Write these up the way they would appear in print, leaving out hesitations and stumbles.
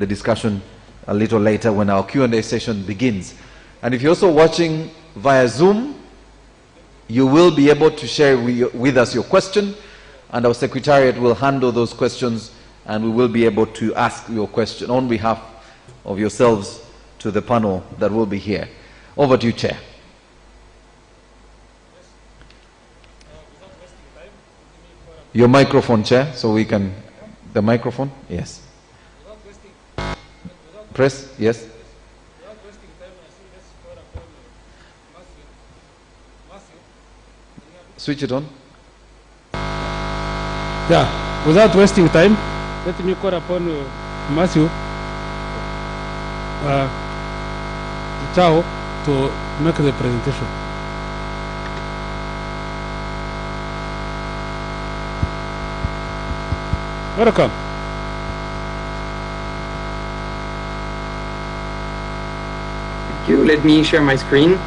the discussion a little later when our Q&A session begins. And if you're also watching via Zoom, you will be able to share with us your question, and our secretariat will handle those questions, and we will be able to ask your question on behalf of yourselves to the panel that will be here. Over to you, Chair. Your microphone, Chair, so we can... The microphone? Yes. Press? Yes. Switch it on. Yeah, without wasting time, let me call upon Matthew Chao to make the presentation. Welcome. Thank you. Let me share my screen.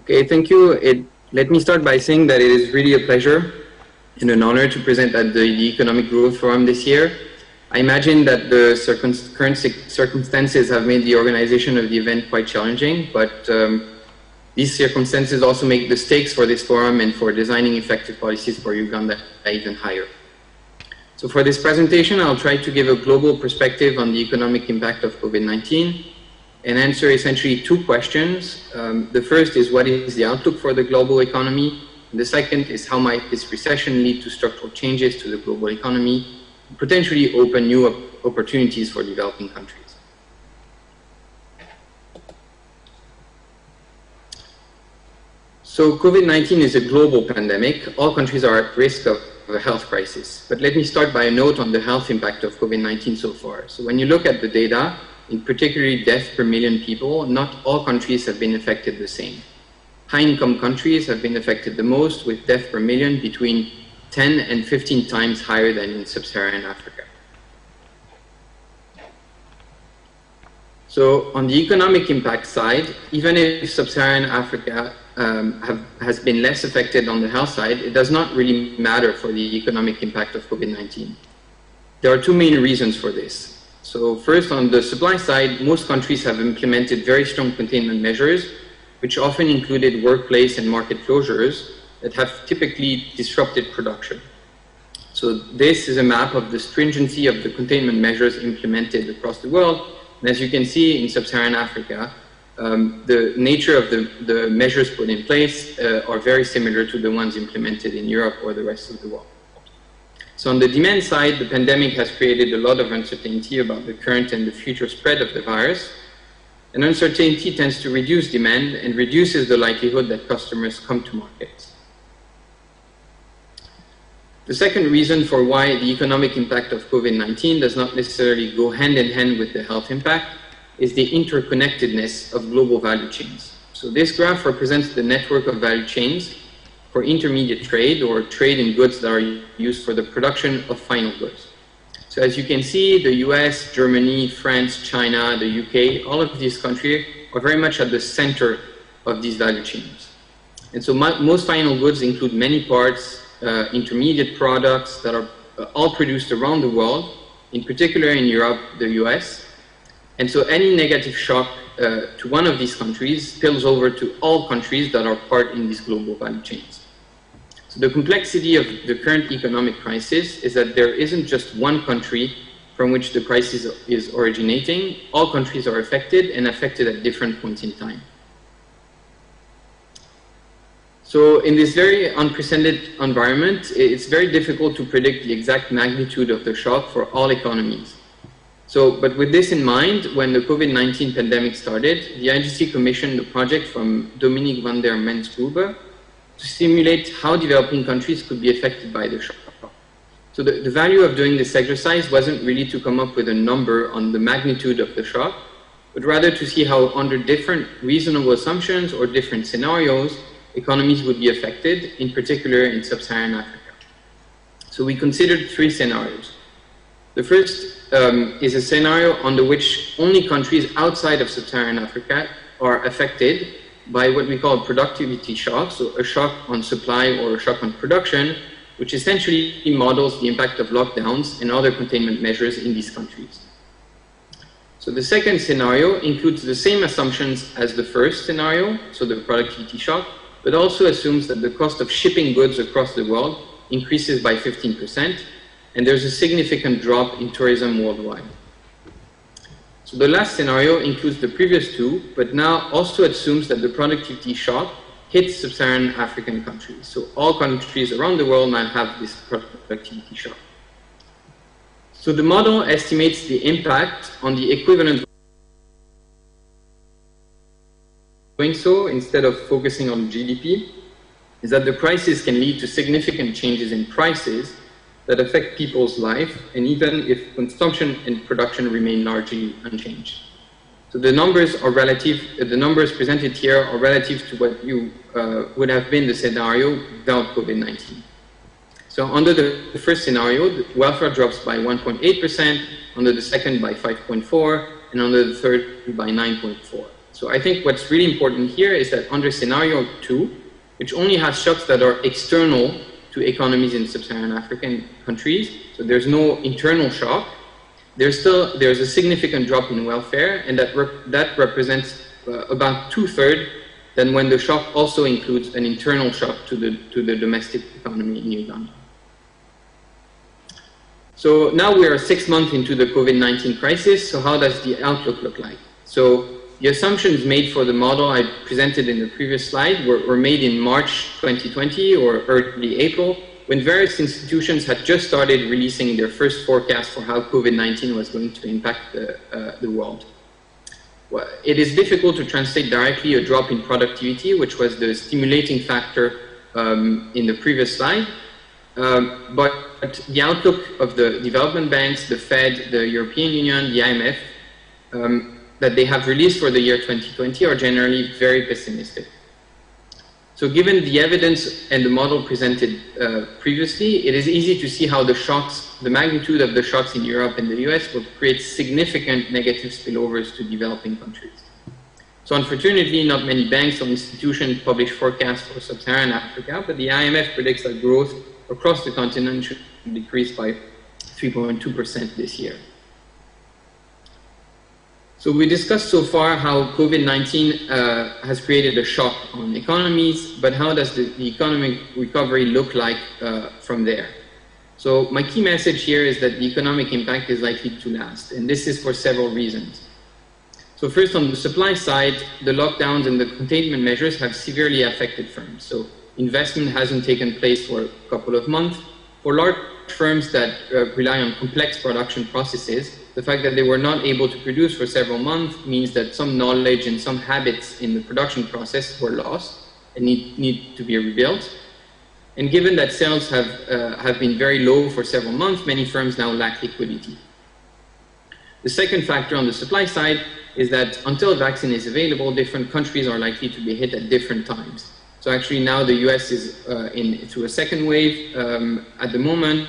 Okay, thank you. Let me start by saying that it is really a pleasure and an honor to present at the Economic Growth Forum this year. I imagine that the current circumstances have made the organization of the event quite challenging, but these circumstances also make the stakes for this forum and for designing effective policies for Uganda even higher. So for this presentation, I'll try to give a global perspective on the economic impact of COVID-19 and answer essentially two questions. The first is, what is the outlook for the global economy? And the second is, how might this recession lead to structural changes to the global economy, and potentially open new opportunities for developing countries? So COVID-19 is a global pandemic. All countries are at risk of a health crisis. But let me start by a note on the health impact of COVID-19 so far. So when you look at the data, in particularly death per million people, not all countries have been affected the same. High-income countries have been affected the most, with death per million between 10 and 15 times higher than in sub-Saharan Africa. So on the economic impact side, even if sub-Saharan Africa has been less affected on the health side, it does not really matter for the economic impact of COVID-19. There are two main reasons for this. So first, on the supply side, most countries have implemented very strong containment measures, which often included workplace and market closures that have typically disrupted production. So this is a map of the stringency of the containment measures implemented across the world. And as you can see in sub-Saharan Africa, the nature of the measures put in place are very similar to the ones implemented in Europe or the rest of the world. So on the demand side, the pandemic has created a lot of uncertainty about the current and the future spread of the virus. And uncertainty tends to reduce demand and reduces the likelihood that customers come to markets. The second reason for why the economic impact of COVID-19 does not necessarily go hand in hand with the health impact is the interconnectedness of global value chains. So this graph represents the network of value chains for intermediate trade, or trade in goods that are used for the production of final goods. So as you can see, the US, Germany, France, China, the UK, all of these countries are very much at the center of these value chains. And so most final goods include many parts, intermediate products that are all produced around the world, in particular in Europe, the US. And so any negative shock to one of these countries spills over to all countries that are part in these global value chains. So the complexity of the current economic crisis is that there isn't just one country from which the crisis is originating. All countries are affected and affected at different points in time. So in this very unprecedented environment, it's very difficult to predict the exact magnitude of the shock for all economies. But with this in mind, when the COVID-19 pandemic started, the IGC commissioned a project from Dominique van der Mensgrube to simulate how developing countries could be affected by the shock. So the value of doing this exercise wasn't really to come up with a number on the magnitude of the shock, but rather to see how under different reasonable assumptions or different scenarios, economies would be affected, in particular in sub-Saharan Africa. So we considered 3 scenarios. The first is a scenario under which only countries outside of sub-Saharan Africa are affected by what we call productivity shock, so a shock on supply or a shock on production, which essentially models the impact of lockdowns and other containment measures in these countries. So the second scenario includes the same assumptions as the first scenario, so the productivity shock, but also assumes that the cost of shipping goods across the world increases by 15%, and there's a significant drop in tourism worldwide. So the last scenario includes the previous 2, but now also assumes that the productivity shock hits sub-Saharan African countries. So all countries around the world now have this productivity shock. So the model estimates the impact on the equivalent. Doing so, instead of focusing on GDP, is that the crisis can lead to significant changes in prices that affect people's life, and even if consumption and production remain largely unchanged. So the numbers are relative, the numbers presented here are relative to what you would have been the scenario without COVID-19. So under the first scenario, the welfare drops by 1.8%, under the second by 5.4%, and under the third by 9.4%. So I think what's really important here is that under scenario 2, which only has shocks that are external to economies in sub-Saharan African countries, so there's no internal shock, there's a significant drop in welfare, and that represents about 2/3 than when the shock also includes an internal shock to the domestic economy in Uganda. So now we are 6 months into the COVID-19 crisis, so how does the outlook look like? So the assumptions made for the model I presented in the previous slide were made in March 2020 or early April, when various institutions had just started releasing their first forecast for how COVID-19 was going to impact the world. Well, it is difficult to translate directly a drop in productivity, which was the stimulating factor in the previous slide, but the outlook of the development banks, the Fed, the European Union, the IMF, that they have released for the year 2020 are generally very pessimistic. So given the evidence and the model presented previously, it is easy to see how the shocks, the magnitude of the shocks in Europe and the US will create significant negative spillovers to developing countries. So unfortunately, not many banks or institutions publish forecasts for sub-Saharan Africa, but the IMF predicts that growth across the continent should decrease by 3.2% this year. So we discussed so far how COVID-19 has created a shock on economies, but how does the economic recovery look like from there? So my key message here is that the economic impact is likely to last, and this is for several reasons. So first, on the supply side, the lockdowns and the containment measures have severely affected firms. So investment hasn't taken place for a couple of months. For large firms that rely on complex production processes, the fact that they were not able to produce for several months means that some knowledge and some habits in the production process were lost and need to be rebuilt. And given that sales have been very low for several months, many firms now lack liquidity. The second factor on the supply side is that until a vaccine is available, different countries are likely to be hit at different times. So actually now the US is through a second wave at the moment,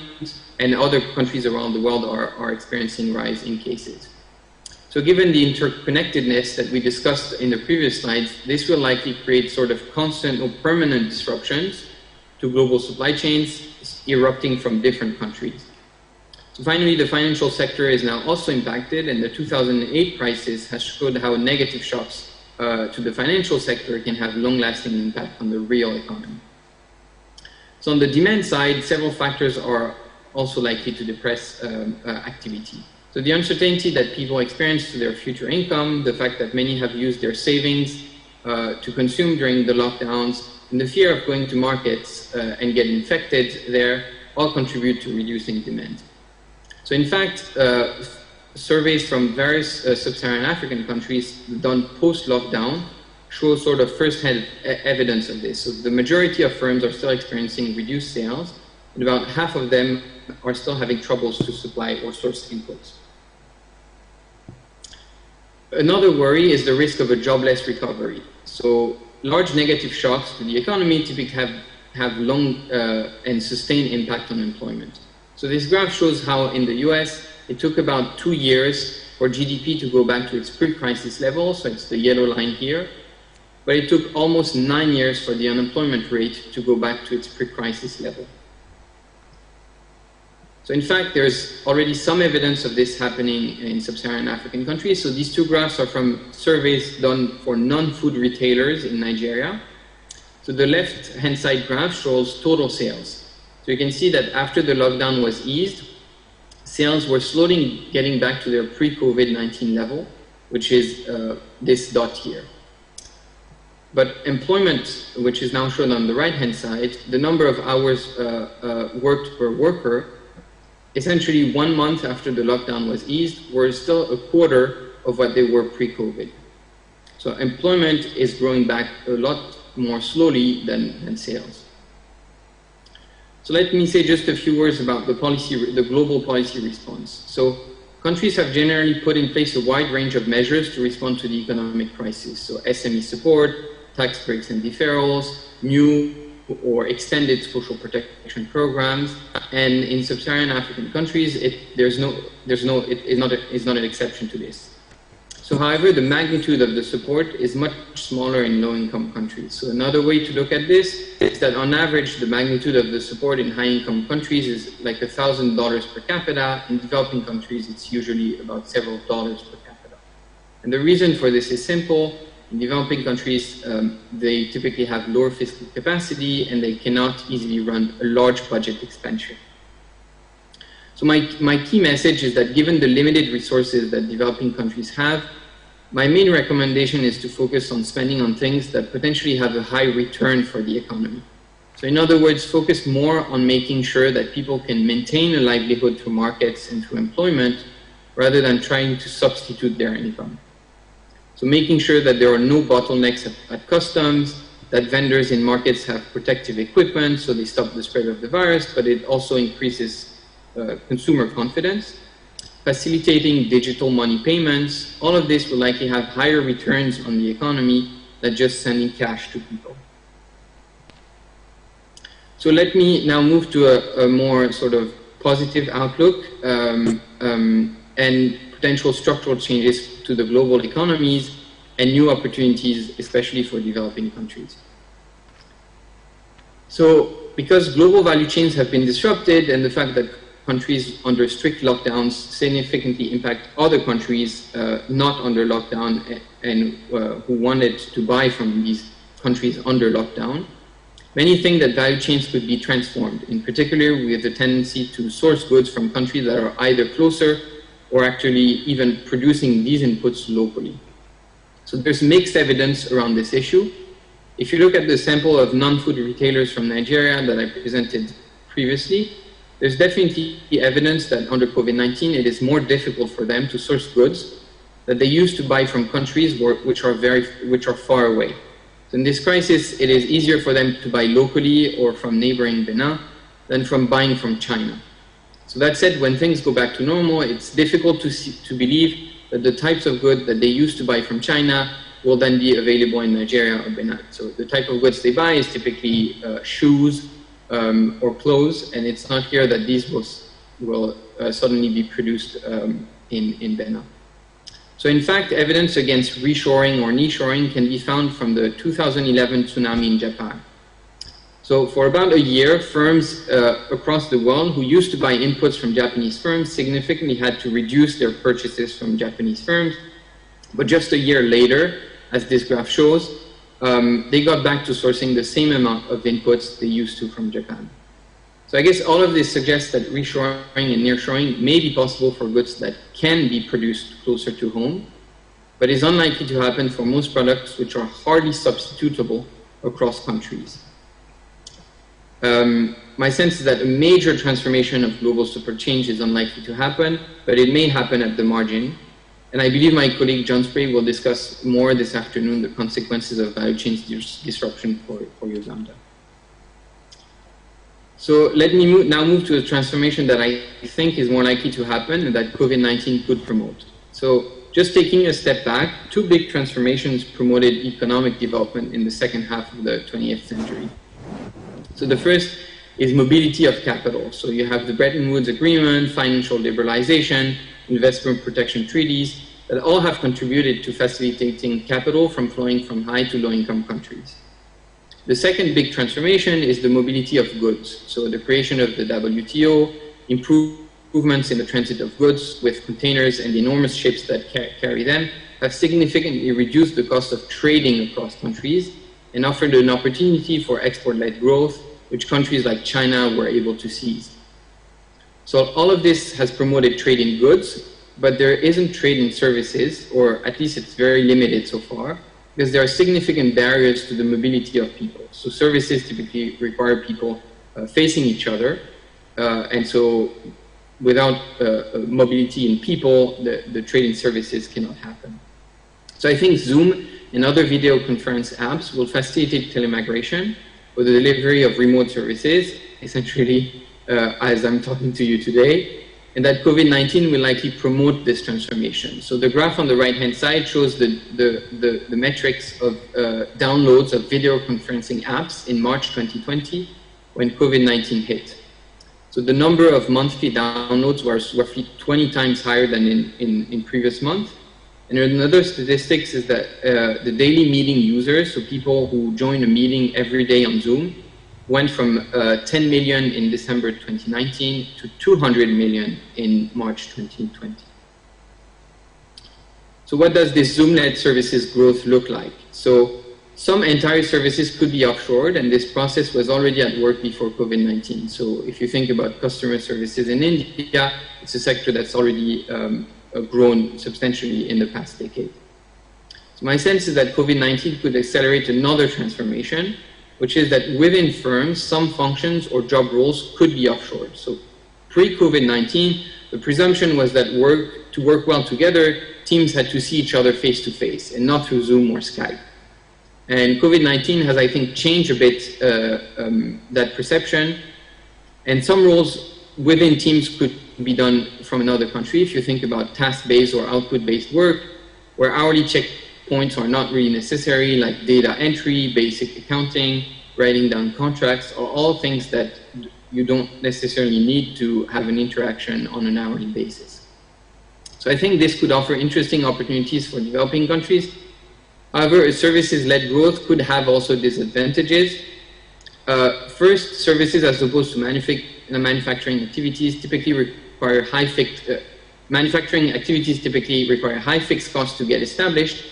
and other countries around the world are experiencing rise in cases. So given the interconnectedness that we discussed in the previous slides, this will likely create sort of constant or permanent disruptions to global supply chains erupting from different countries. So finally, the financial sector is now also impacted, and the 2008 crisis has showed how negative shocks to the financial sector can have long-lasting impact on the real economy. So on the demand side, several factors are also likely to depress activity. So the uncertainty that people experience to their future income, the fact that many have used their savings to consume during the lockdowns, and the fear of going to markets and getting infected there all contribute to reducing demand. So in fact, surveys from various sub-Saharan African countries done post-lockdown show sort of first-hand evidence of this. So the majority of firms are still experiencing reduced sales, and about half of them are still having troubles to supply or source inputs. Another worry is the risk of a jobless recovery. So large negative shocks to the economy typically have long and sustained impact on employment. So this graph shows how in the US, it took about 2 years for GDP to go back to its pre-crisis level, so it's the yellow line here, but it took almost 9 years for the unemployment rate to go back to its pre-crisis level. So in fact, there's already some evidence of this happening in sub-Saharan African countries. So these two graphs are from surveys done for non-food retailers in Nigeria. So the left-hand side graph shows total sales. So you can see that after the lockdown was eased, sales were slowly getting back to their pre-COVID-19 level, which is this dot here. But employment, which is now shown on the right-hand side, the number of hours worked per worker, essentially 1 month after the lockdown was eased, were still a quarter of what they were pre-COVID. So employment is growing back a lot more slowly than sales. So let me say just a few words about the global policy response. So countries have generally put in place a wide range of measures to respond to the economic crisis. So SME support, tax breaks and deferrals, new or extended social protection programs, and in sub-Saharan African countries, it is not an exception to this. So however, the magnitude of the support is much smaller in low-income countries. So another way to look at this is that on average, the magnitude of the support in high-income countries is like $1,000 per capita. In developing countries, it's usually about several dollars per capita. And the reason for this is simple. In developing countries, they typically have lower fiscal capacity and they cannot easily run a large budget expenditure. So my key message is that given the limited resources that developing countries have, my main recommendation is to focus on spending on things that potentially have a high return for the economy. So in other words, focus more on making sure that people can maintain a livelihood through markets and through employment, rather than trying to substitute their income. So making sure that there are no bottlenecks at customs, that vendors in markets have protective equipment so they stop the spread of the virus, but it also increases consumer confidence. Facilitating digital money payments, all of this will likely have higher returns on the economy than just sending cash to people. So let me now move to a more sort of positive outlook and potential structural changes to the global economies and new opportunities, especially for developing countries. So because global value chains have been disrupted and the fact that countries under strict lockdowns significantly impact other countries not under lockdown and who wanted to buy from these countries under lockdown, many think that value chains could be transformed. In particular, we have the tendency to source goods from countries that are either closer or actually even producing these inputs locally. So there's mixed evidence around this issue. If you look at the sample of non-food retailers from Nigeria that I presented previously, there's definitely evidence that under COVID-19, it is more difficult for them to source goods that they used to buy from countries which are far away. So in this crisis, it is easier for them to buy locally or from neighboring Benin than from buying from China. So that said, when things go back to normal, it's difficult to believe that the types of goods that they used to buy from China will then be available in Nigeria or Benin. So the type of goods they buy is typically shoes or clothes, and it's not here that these will suddenly be produced in Benin. So in fact, evidence against reshoring or nearshoring can be found from the 2011 tsunami in Japan. So for about a year, firms across the world who used to buy inputs from Japanese firms significantly had to reduce their purchases from Japanese firms. But just a year later, as this graph shows, they got back to sourcing the same amount of inputs they used to from Japan. So I guess all of this suggests that reshoring and nearshoring may be possible for goods that can be produced closer to home, but is unlikely to happen for most products which are hardly substitutable across countries. My sense is that a major transformation of global supply change is unlikely to happen, but it may happen at the margin. And I believe my colleague John Sprague will discuss more this afternoon the consequences of value chain disruption for Uganda. So let me now move to a transformation that I think is more likely to happen and that COVID-19 could promote. So just taking a step back, two big transformations promoted economic development in the second half of the 20th century. So the first is mobility of capital. So you have the Bretton Woods Agreement, financial liberalization, investment protection treaties that all have contributed to facilitating capital from flowing from high to low income countries. The second big transformation is the mobility of goods. So the creation of the WTO, improvements in the transit of goods with containers and the enormous ships that carry them have significantly reduced the cost of trading across countries and offered an opportunity for export-led growth, which countries like China were able to seize. So all of this has promoted trade in goods, but there isn't trade in services, or at least it's very limited so far, because there are significant barriers to the mobility of people. So services typically require people facing each other, and so without mobility in people, the trade in services cannot happen. So I think Zoom and other video conference apps will facilitate telemigration for the delivery of remote services, essentially as I'm talking to you today, and that COVID-19 will likely promote this transformation. So the graph on the right-hand side shows the metrics of downloads of video conferencing apps in March 2020 when COVID-19 hit. So the number of monthly downloads was roughly 20 times higher than in previous months. And another statistics is that the daily meeting users, so people who join a meeting every day on Zoom, went from 10 million in December 2019 to 200 million in March 2020. So what does this Zoom-led services growth look like? So some entire services could be offshored, and this process was already at work before COVID-19. So if you think about customer services in India, it's a sector that's already grown substantially in the past decade. So my sense is that COVID-19 could accelerate another transformation, which is that within firms, some functions or job roles could be offshored. So pre-COVID-19, the presumption was that to work well together, teams had to see each other face to face and not through Zoom or Skype. And COVID-19 has, I think, changed a bit that perception. And some roles within teams could be done from another country. If you think about task-based or output-based work, where hourly checkpoints are not really necessary, like data entry, basic accounting, writing down contracts, are all things that you don't necessarily need to have an interaction on an hourly basis. So I think this could offer interesting opportunities for developing countries. However, a services-led growth could have also disadvantages. First, services as opposed to manufacturing activities typically require manufacturing activities typically require high fixed costs to get established,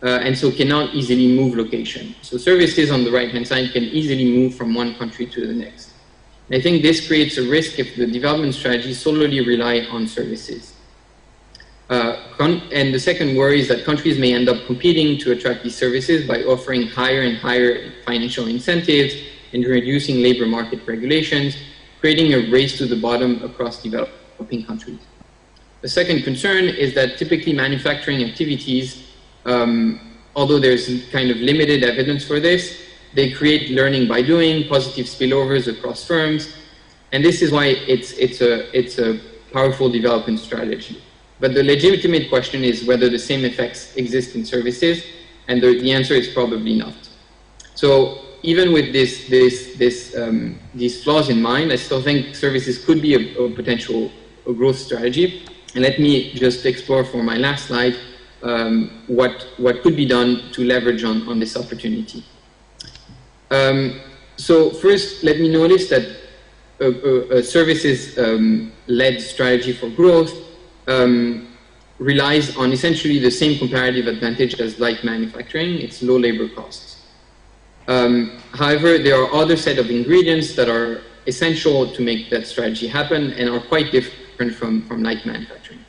and so cannot easily move location. So services on the right-hand side can easily move from one country to the next. And I think this creates a risk if the development strategy solely rely on services. And the second worry is that countries may end up competing to attract these services by offering higher and higher financial incentives and reducing labor market regulations, creating a race to the bottom across developing countries. The second concern is that typically manufacturing activities, although there's kind of limited evidence for this, they create learning by doing, positive spillovers across firms, and this is why it's a powerful development strategy. But the legitimate question is whether the same effects exist in services, and the answer is probably not. So even with these flaws in mind, I still think services could be a potential growth strategy. And let me just explore for my last slide what could be done to leverage on this opportunity. So first, let me notice that a services-led strategy for growth relies on essentially the same comparative advantage as light manufacturing. It's low labor costs. However, there are other set of ingredients that are essential to make that strategy happen and are quite different from light manufacturing.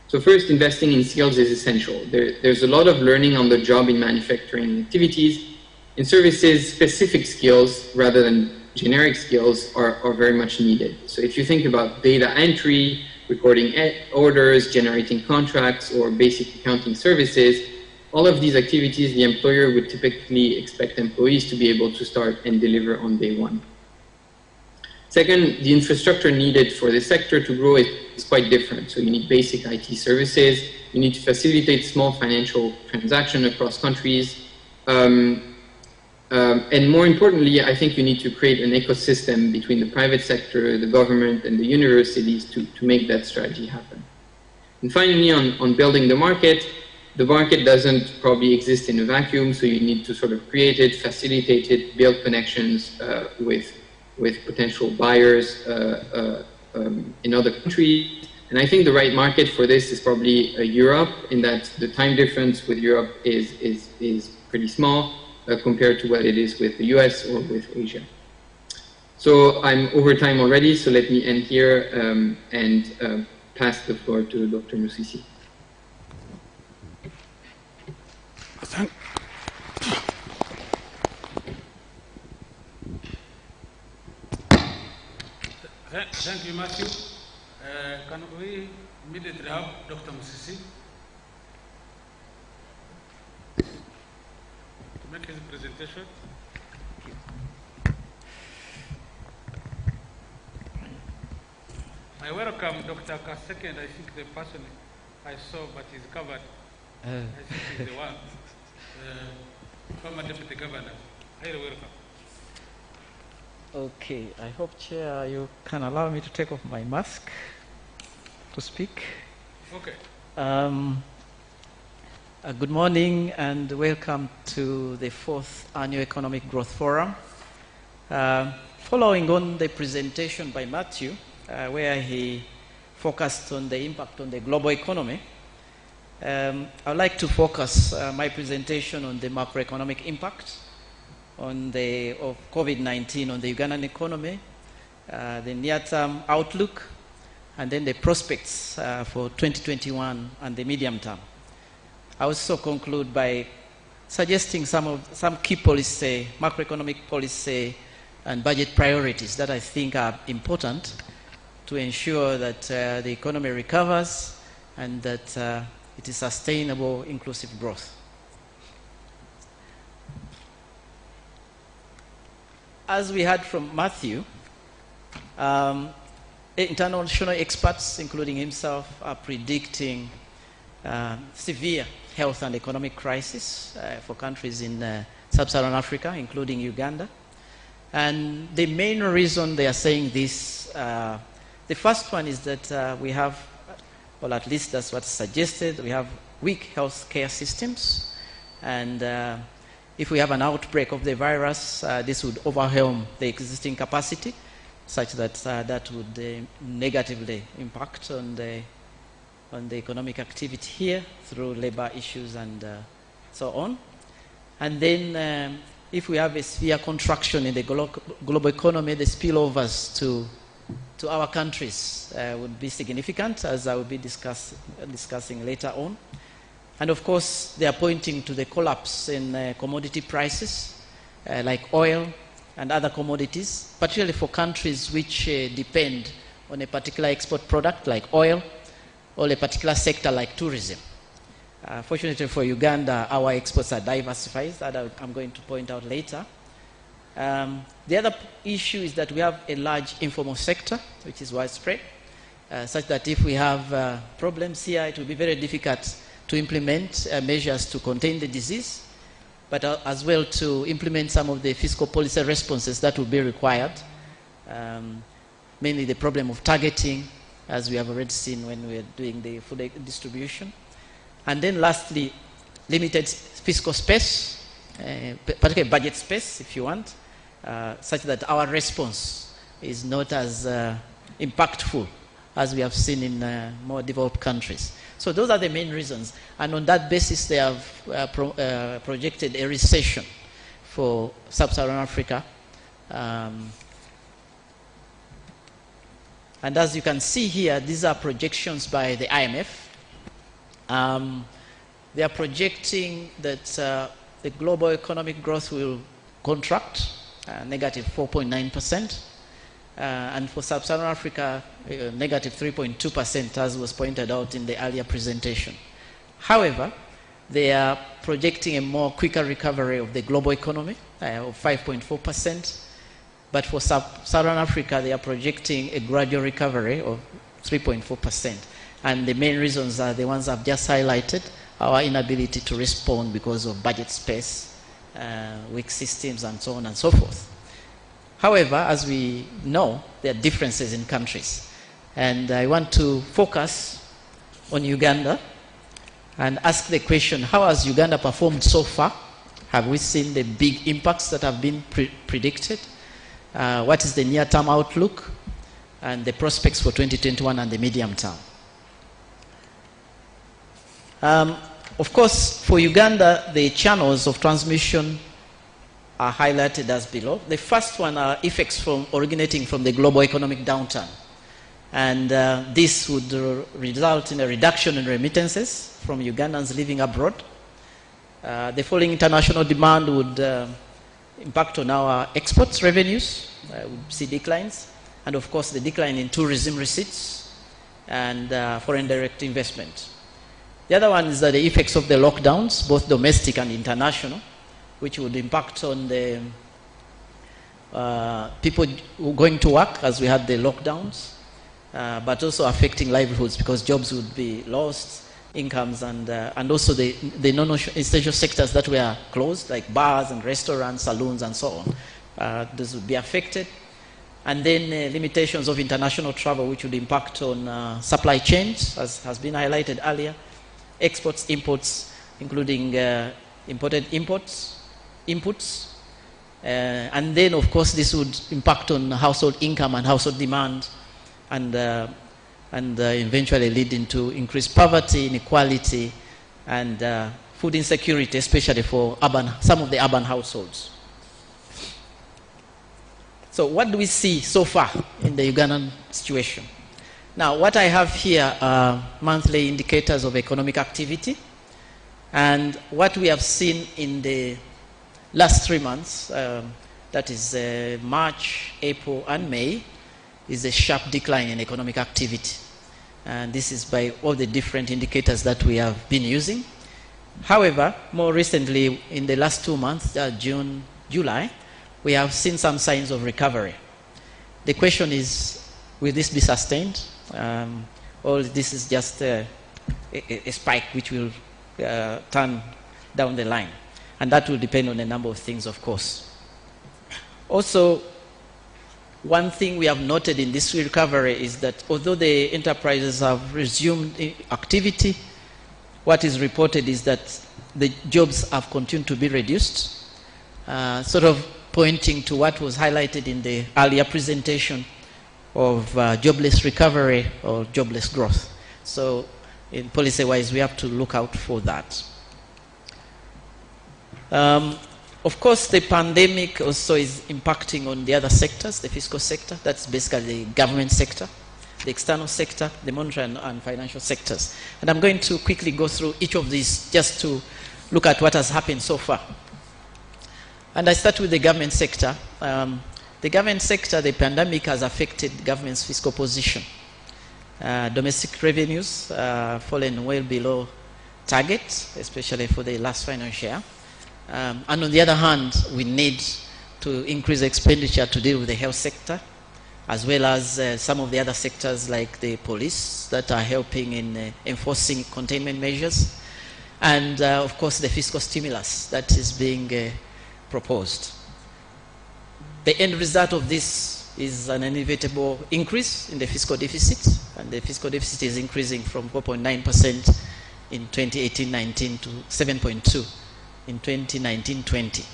So first, investing in skills is essential. There's a lot of learning on the job in manufacturing activities. In services, specific skills rather than generic skills are very much needed. So if you think about data entry, recording orders, generating contracts, or basic accounting services, all of these activities, the employer would typically expect employees to be able to start and deliver on day one. Second, the infrastructure needed for the sector to grow is quite different. So you need basic IT services, you need to facilitate small financial transactions across countries, and more importantly, I think you need to create an ecosystem between the private sector, the government, and the universities to make that strategy happen. And finally, on building the market doesn't probably exist in a vacuum, so you need to sort of create it, facilitate it, build connections with potential buyers in other countries. And I think the right market for this is probably Europe, in that the time difference with Europe is pretty small compared to what it is with the US or with Asia. So I'm over time already, so let me end here and pass the floor to Dr. Musisi. Thank you, Matthew. Can we immediately have Dr. Musisi to make his presentation? I welcome Dr. Kaseke, and I think the person I saw but is covered, I think he's the one, former Deputy Governor. Highly welcome. Okay, I hope, Chair, you can allow me to take off my mask to speak. Okay. Good morning and welcome to the 4th Annual Economic Growth Forum. Following on the presentation by Matthew, where he focused on the impact on the global economy, I'd like to focus my presentation on the macroeconomic impact of COVID-19 on the Ugandan economy, the near-term outlook, and then the prospects for 2021 and the medium term. I also conclude by suggesting some key policy, macroeconomic policy and budget priorities that I think are important to ensure that the economy recovers and that it is sustainable, inclusive growth. As we heard from Matthew, international experts, including himself, are predicting severe health and economic crisis for countries in sub-Saharan Africa, including Uganda. And the main reason they are saying this, the first one is that we have, or at least that's what's suggested, we have weak health care systems, and if we have an outbreak of the virus, this would overwhelm the existing capacity, such that that would negatively impact on the economic activity here through labor issues and so on. And then if we have a severe contraction in the global economy, the spillovers to our countries would be significant, as I will be discussing later on. And of course, they are pointing to the collapse in commodity prices, like oil and other commodities, particularly for countries which depend on a particular export product like oil, or a particular sector like tourism. Fortunately for Uganda, our exports are diversified, that I'm going to point out later. The other issue is that we have a large informal sector, which is widespread, such that if we have problems here, it will be very difficult to implement measures to contain the disease, but as well to implement some of the fiscal policy responses that will be required, mainly the problem of targeting, as we have already seen when we are doing the food distribution. And then lastly, limited fiscal space, particularly budget space, if you want, such that our response is not as impactful as we have seen in more developed countries. So those are the main reasons. And on that basis, they have projected a recession for sub-Saharan Africa. And as you can see here, these are projections by the IMF. They are projecting that the global economic growth will contract, negative 4.9%. And for sub-Saharan Africa, negative 3.2%, as was pointed out in the earlier presentation. However, they are projecting a more quicker recovery of the global economy of 5.4%. But for Sub-Saharan Africa, they are projecting a gradual recovery of 3.4%. And the main reasons are the ones I've just highlighted: our inability to respond because of budget space, weak systems, and so on and so forth. However, as we know, there are differences in countries. And I want to focus on Uganda and ask the question, how has Uganda performed so far? Have we seen the big impacts that have been predicted? What is the near-term outlook and the prospects for 2021 and the medium term? Of course, for Uganda, the channels of transmission are highlighted as below. The first one are effects originating from the global economic downturn. And this would result in a reduction in remittances from Ugandans living abroad. The falling international demand would impact on our exports revenues. We see declines. And of course, the decline in tourism receipts and foreign direct investment. The other one is the effects of the lockdowns, both domestic and international, which would impact on the people going to work as we had the lockdowns, but also affecting livelihoods because jobs would be lost, incomes, and also the non-essential sectors that were closed, like bars and restaurants, saloons, and so on. Those would be affected. And then limitations of international travel, which would impact on supply chains, as has been highlighted earlier, exports, imports, including imported inputs, and then of course this would impact on household income and household demand, and eventually leading to increased poverty, inequality, and food insecurity, especially for some of the urban households. So what do we see so far in the Ugandan situation? Now, what I have here are monthly indicators of economic activity, and what we have seen in the last 3 months, that is March, April, and May, is a sharp decline in economic activity. And this is by all the different indicators that we have been using. However, more recently, in the last 2 months, June, July, we have seen some signs of recovery. The question is, will this be sustained? Or this is just a spike which will turn down the line? And that will depend on a number of things, of course. Also, one thing we have noted in this recovery is that although the enterprises have resumed activity, what is reported is that the jobs have continued to be reduced, sort of pointing to what was highlighted in the earlier presentation of jobless recovery or jobless growth. So in policy-wise, we have to look out for that. Of course, the pandemic also is impacting on the other sectors, the fiscal sector, that's basically the government sector, the external sector, the monetary and financial sectors. And I'm going to quickly go through each of these just to look at what has happened so far. And I start with the government sector. The government sector, the pandemic has affected the government's fiscal position. Domestic revenues fallen well below target, especially for the last financial year. And on the other hand, we need to increase expenditure to deal with the health sector, as well as some of the other sectors like the police that are helping in enforcing containment measures, and of course the fiscal stimulus that is being proposed. The end result of this is an inevitable increase in the fiscal deficit, and the fiscal deficit is increasing from 4.9% in 2018-19 to 7.2% in 2019-20.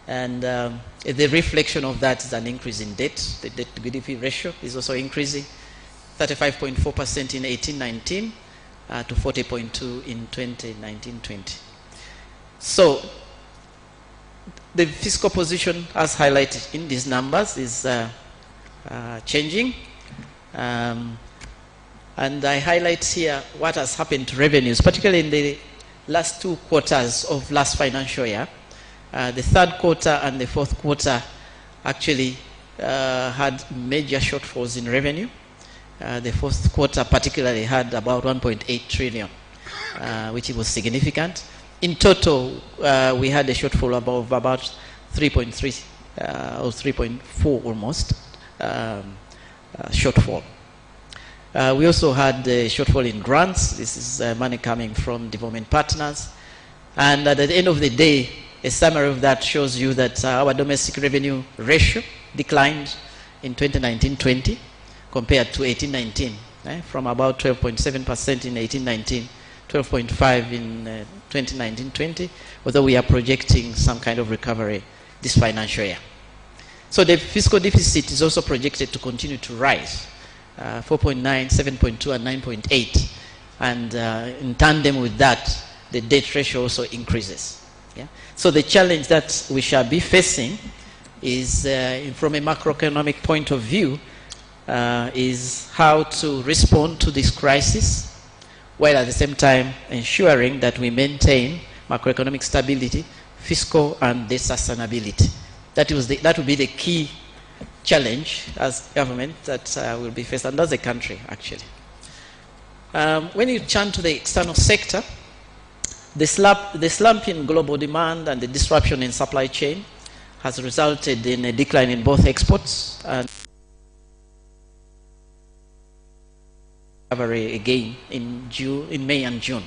And the reflection of that is an increase in debt. The debt to GDP ratio is also increasing, 35.4% in 18-19 to 40.2% in 2019-20. So the fiscal position, as highlighted in these numbers, is changing. And I highlight here what has happened to revenues, particularly in the last 2 quarters of last financial year. The third quarter and the fourth quarter actually had major shortfalls in revenue. The fourth quarter particularly had about 1.8 trillion, which was significant. In total, we had a shortfall of about 3.3 or 3.4 almost shortfall. We also had a shortfall in grants. This is money coming from development partners. And at the end of the day, a summary of that shows you that our domestic revenue ratio declined in 2019-20 compared to 18-19, from about 12.7% in 18-19, 12.5 in 2019-20, although we are projecting some kind of recovery this financial year. So the fiscal deficit is also projected to continue to rise, 4.9, 7.2, and 9.8. And in tandem with that, the debt ratio also increases. Yeah? So the challenge that we shall be facing is, from a macroeconomic point of view, is how to respond to this crisis, while at the same time ensuring that we maintain macroeconomic stability, fiscal and debt sustainability. That will be the key challenge as government that will be faced, and as a country, actually. When you turn to the external sector, the slump in global demand and the disruption in supply chain has resulted in a decline in both exports and recovery again in May and June.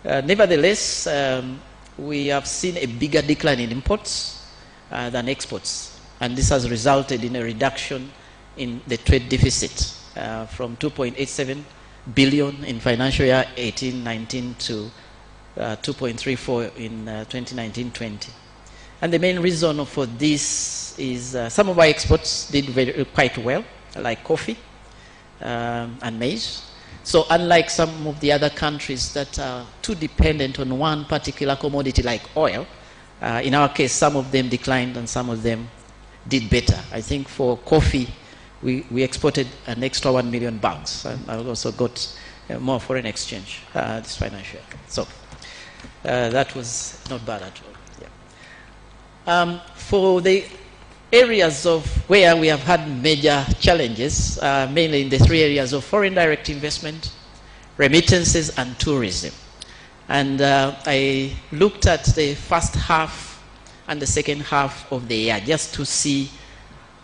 Nevertheless, we have seen a bigger decline in imports than exports, and this has resulted in a reduction in the trade deficit from 2.87 billion in financial year 18-19 to 2.34 in 2019-20. And the main reason for this is some of our exports did quite well, like coffee and maize. So unlike some of the other countries that are too dependent on one particular commodity like oil, in our case, some of them declined and some of them did better. I think for coffee, we exported an extra 1 million bags, and I also got more foreign exchange this financial year. So that was not bad at all. Yeah. For the areas of where we have had major challenges, mainly in the three areas of foreign direct investment, remittances, and tourism. And I looked at the first half and the second half of the year just to see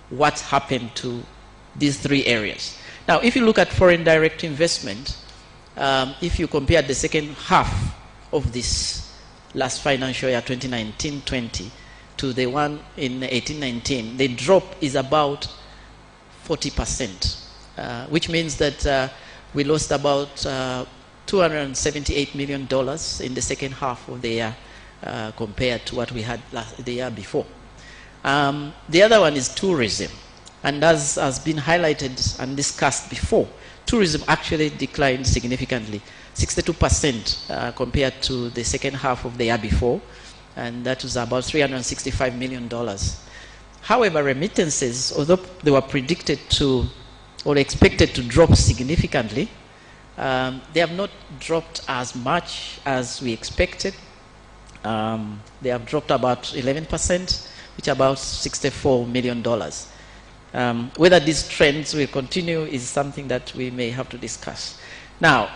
what happened to these three areas. Now, if you look at foreign direct investment, if you compare the second half of this last financial year, 2019-20, to the one in 18-19, the drop is about 40%, which means that we lost about $278 million in the second half of the year compared to what we had the year before. The other one is tourism. And as has been highlighted and discussed before, tourism actually declined significantly, 62% compared to the second half of the year before, and that was about $365 million. However, remittances, although they were predicted to or expected to drop significantly, they have not dropped as much as we expected. They have dropped about 11%, which is about $64 million. Whether these trends will continue is something that we may have to discuss. Now,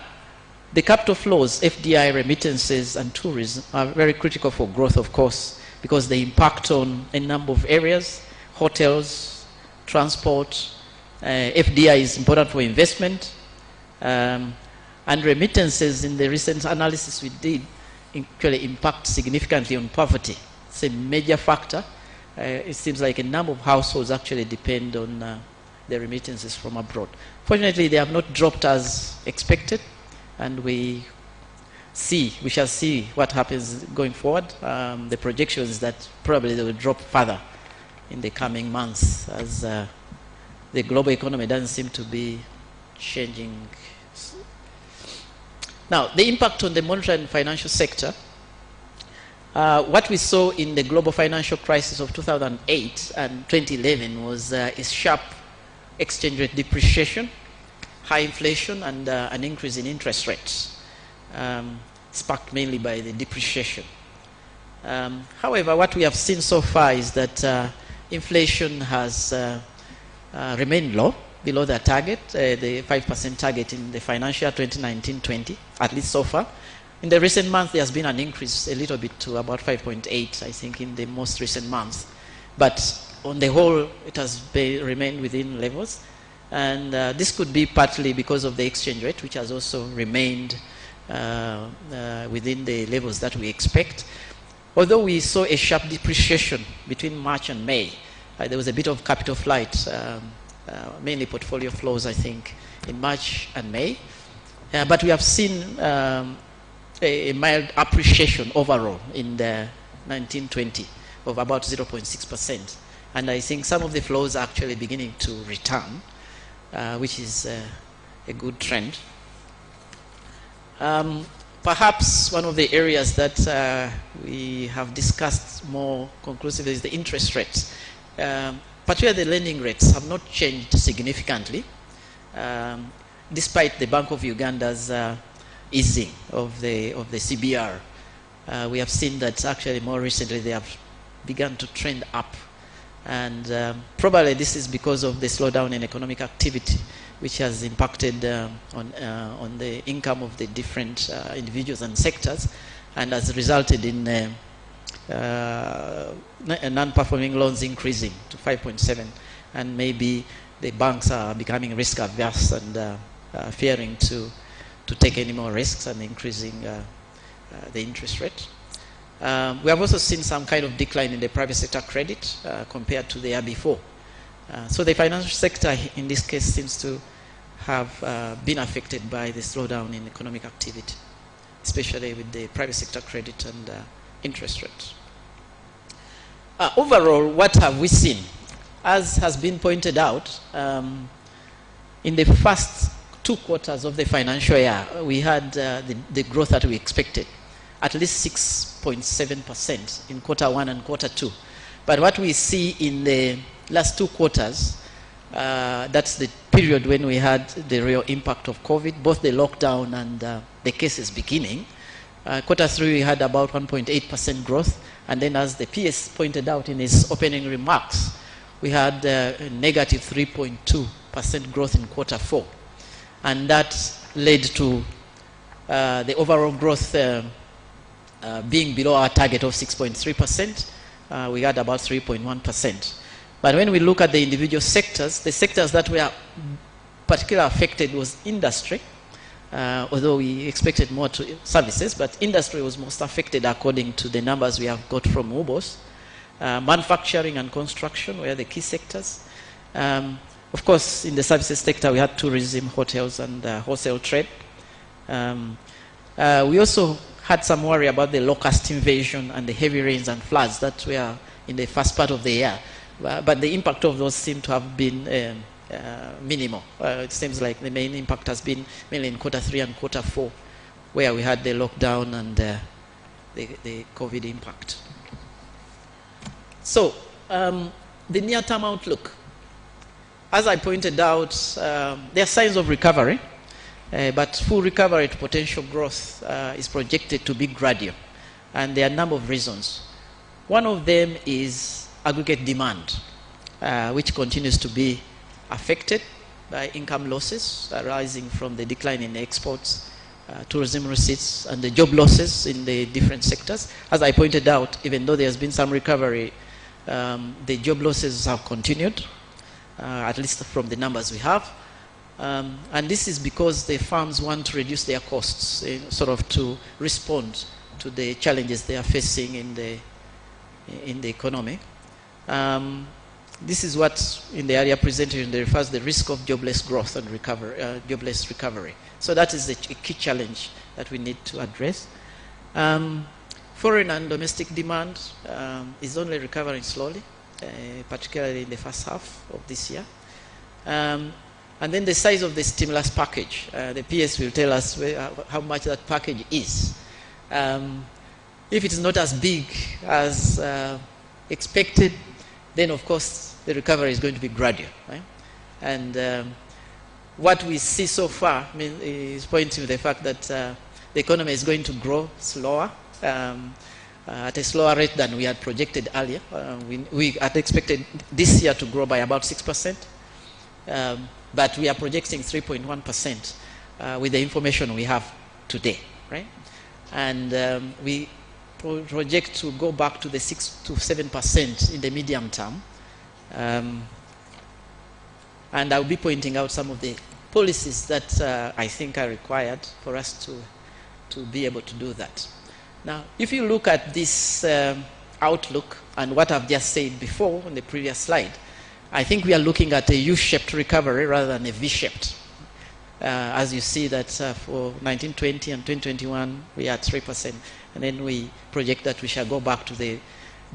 the capital flows, FDI, remittances, and tourism are very critical for growth, of course, because they impact on a number of areas: hotels, transport. FDI is important for investment, and remittances, in the recent analysis we did, actually impact significantly on poverty. It's a major factor. It seems like a number of households actually depend on the remittances from abroad. Fortunately, they have not dropped as expected, and we shall see what happens going forward. The projection is that probably they will drop further in the coming months, as the global economy doesn't seem to be changing. Now, the impact on the monetary and financial sector. What we saw in the global financial crisis of 2008 and 2011 was a sharp exchange rate depreciation, high inflation, and an increase in interest rates, sparked mainly by the depreciation. However, what we have seen so far is that inflation has remained low, below the 5% target in the financial year 2019-20, at least so far. In the recent month, there has been an increase a little bit to about 5.8, I think, in the most recent months. But on the whole, it has remained within levels. And this could be partly because of the exchange rate, which has also remained within the levels that we expect. Although we saw a sharp depreciation between March and May, there was a bit of capital flight, mainly portfolio flows, I think, in March and May. But we have seen a mild appreciation overall in the 1920 of about 0.6%. And I think some of the flows are actually beginning to return, which is a good trend. Perhaps one of the areas that we have discussed more conclusively is the interest rates. Particularly the lending rates have not changed significantly, despite the Bank of Uganda's easing of the CBR. We have seen that actually more recently they have begun to trend up. And probably this is because of the slowdown in economic activity, which has impacted on the income of the different individuals and sectors, and has resulted in non-performing loans increasing to 5.7, and maybe the banks are becoming risk averse and fearing to take any more risks and increasing the interest rate. We have also seen some kind of decline in the private sector credit compared to the year before. So the financial sector in this case seems to have been affected by the slowdown in economic activity, especially with the private sector credit and interest rates. Overall, what have we seen? As has been pointed out, in the first 2 quarters of the financial year, we had the growth that we expected, at least 6.7% in Q1 and Q2. But what we see in the last 2 quarters, that's the period when we had the real impact of COVID, both the lockdown and the cases beginning. Q3 we had about 1.8% growth, and then as the PS pointed out in his opening remarks, we had a negative 3.2% growth in Q4. And that led to the overall growth being below our target of 6.3%. We had about 3.1%. But when we look at the individual sectors, the sectors that were particularly affected was industry, although we expected more to services, but industry was most affected according to the numbers we have got from UBOS. Manufacturing and construction were the key sectors. Of course, in the services sector, we had tourism, hotels, and wholesale trade. We also had some worry about the locust invasion and the heavy rains and floods that were in the first part of the year. But the impact of those seem to have been minimal. It seems like the main impact has been mainly in Q3 and Q4, where we had the lockdown and the COVID impact. So, the near-term outlook. As I pointed out, there are signs of recovery, but full recovery to potential growth is projected to be gradual. And there are a number of reasons. One of them is aggregate demand, which continues to be affected by income losses arising from the decline in exports, tourism receipts, and the job losses in the different sectors. As I pointed out, even though there has been some recovery, the job losses have continued, at least from the numbers we have. And this is because the firms want to reduce their costs, sort of to respond to the challenges they are facing in the economy. This is what in the area presentation they refers to the risk of jobless growth and recovery, jobless recovery. So that is a key challenge that we need to address. Foreign and domestic demand is only recovering slowly, particularly in the first half of this year. And then the size of the stimulus package. The PS will tell us how much that package is. If it is not as big as expected, then of course the recovery is going to be gradual, right? And what we see so far is pointing to the fact that the economy is going to grow slower, at a slower rate than we had projected earlier. We had expected this year to grow by about 6%, but we are projecting 3.1% with the information we have today, right? And we project to go back to the 6 to 7% in the medium term. And I'll be pointing out some of the policies that I think are required for us to be able to do that. Now, if you look at this outlook and what I've just said before on the previous slide, I think we are looking at a U-shaped recovery rather than a V-shaped. As you see that for 1920 and 2021, we are at 3%. And then we project that we shall go back to the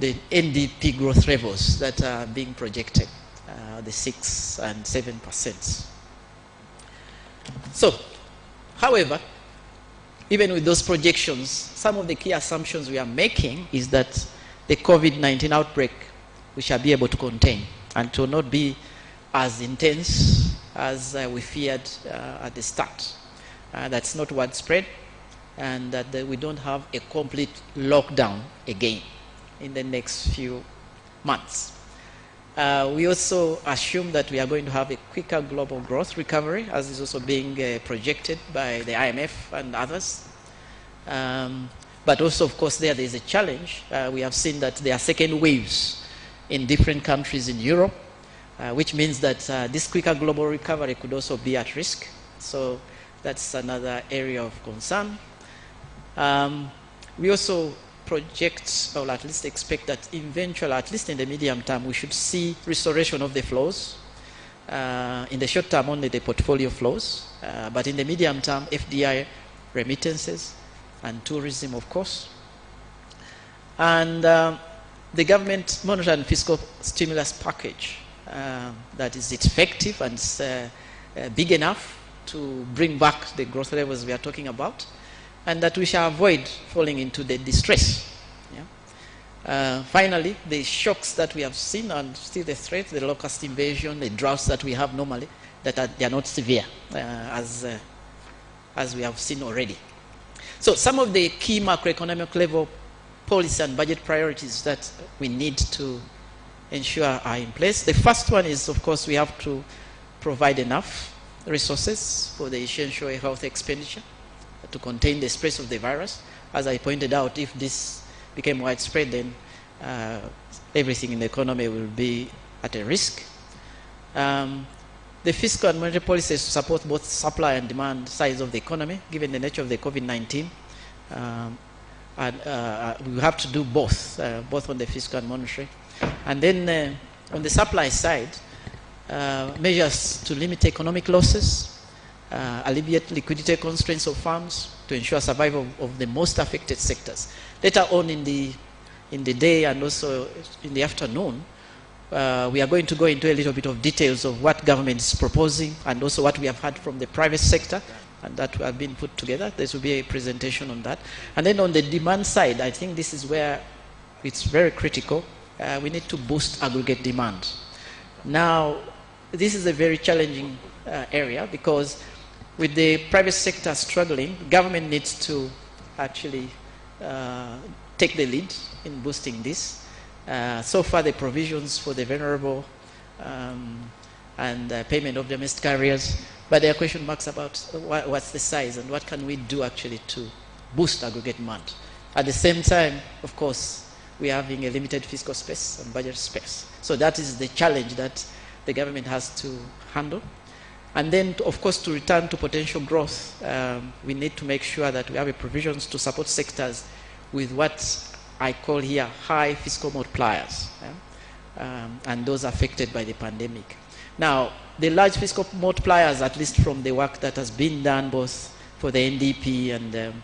NDP growth levels that are being projected, the 6 and 7%. So, however, even with those projections, some of the key assumptions we are making is that the COVID-19 outbreak we shall be able to contain and to not be as intense as we feared at the start. That's not widespread, and that we don't have a complete lockdown again in the next few months. We also assume that we are going to have a quicker global growth recovery, as is also being projected by the IMF and others. But also, of course, there is a challenge. We have seen that there are second waves in different countries in Europe, which means that this quicker global recovery could also be at risk. So that's another area of concern. We also project, or at least expect, that eventually, at least in the medium term, we should see restoration of the flows. In the short term, only the portfolio flows. But in the medium term, FDI remittances and tourism, of course. And the government monetary and fiscal stimulus package that is effective and big enough to bring back the growth levels we are talking about, and that we shall avoid falling into the distress. Yeah? Finally, the shocks that we have seen and still the threat, the locust invasion, the droughts that we have normally, that they are not severe as we have seen already. So some of the key macroeconomic level policy and budget priorities that we need to ensure are in place. The first one is, of course, we have to provide enough resources for the essential health expenditure to contain the spread of the virus. As I pointed out, if this became widespread, then everything in the economy will be at a risk. The fiscal and monetary policies to support both supply and demand sides of the economy, given the nature of the COVID-19. We have to do both on the fiscal and monetary. And then on the supply side, measures to limit economic losses, alleviate liquidity constraints of firms to ensure survival of the most affected sectors. Later on in the day and also in the afternoon, we are going to go into a little bit of details of what government is proposing and also what we have heard from the private sector, and that have been put together. There will be a presentation on that. And then on the demand side, I think this is where it's very critical. We need to boost aggregate demand. Now, this is a very challenging area because with the private sector struggling, government needs to actually take the lead in boosting this. So far, the provisions for the vulnerable and payment of domestic carriers, but there are question marks about what's the size and what can we do actually to boost aggregate demand. At the same time, of course, we are having a limited fiscal space and budget space. So that is the challenge that the government has to handle. And then, of course, to return to potential growth, we need to make sure that we have provisions to support sectors with what I call here high fiscal multipliers, and those affected by the pandemic. Now, the large fiscal multipliers, at least from the work that has been done both for the NDP and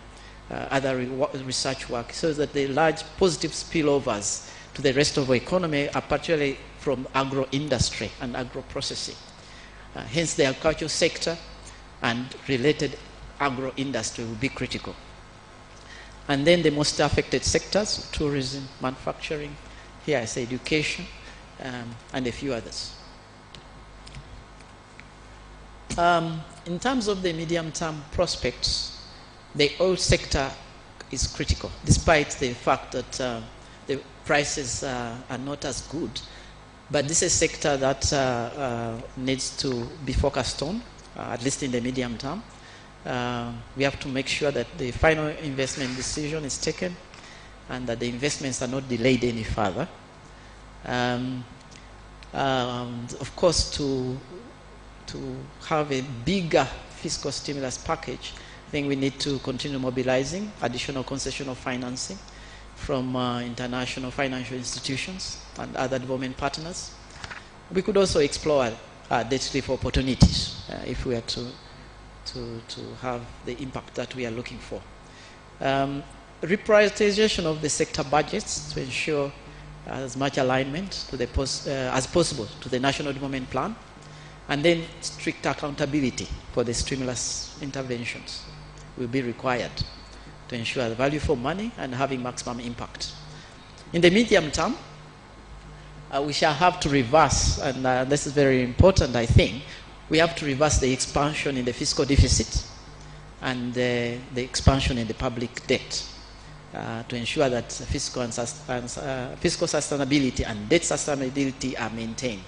other research work, shows that the large positive spillovers to the rest of the economy are particularly from agro-industry and agro-processing. Hence, the agricultural sector and related agro-industry will be critical. And then the most affected sectors, tourism, manufacturing, here I say education, and a few others. In terms of the medium-term prospects, the oil sector is critical, despite the fact that the prices are not as good. But this is a sector that needs to be focused on, at least in the medium term. we have to make sure that the final investment decision is taken and that the investments are not delayed any further. Of course, to have a bigger fiscal stimulus package, I think we need to continue mobilizing additional concessional financing from international financial institutions and other development partners. We could also explore debt relief opportunities if we are to have the impact that we are looking for. Reprioritization of the sector budgets to ensure as much alignment to the as possible to the National Development Plan, and then strict accountability for the stimulus interventions will be required to ensure the value for money and having maximum impact. In the medium term, we shall have to reverse, and this is very important, I think, we have to reverse the expansion in the fiscal deficit and the expansion in the public debt to ensure that fiscal sustainability and debt sustainability are maintained.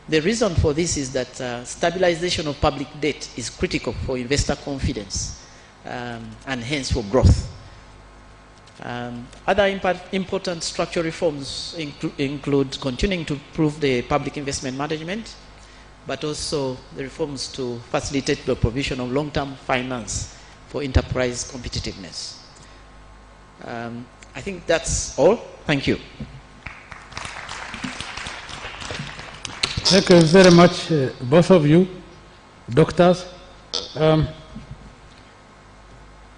The reason for this is that stabilization of public debt is critical for investor confidence and hence for growth. Other important structural reforms include continuing to improve the public investment management, but also the reforms to facilitate the provision of long-term finance for enterprise competitiveness. I think that's all. Thank you. Thank you very much, both of you, doctors.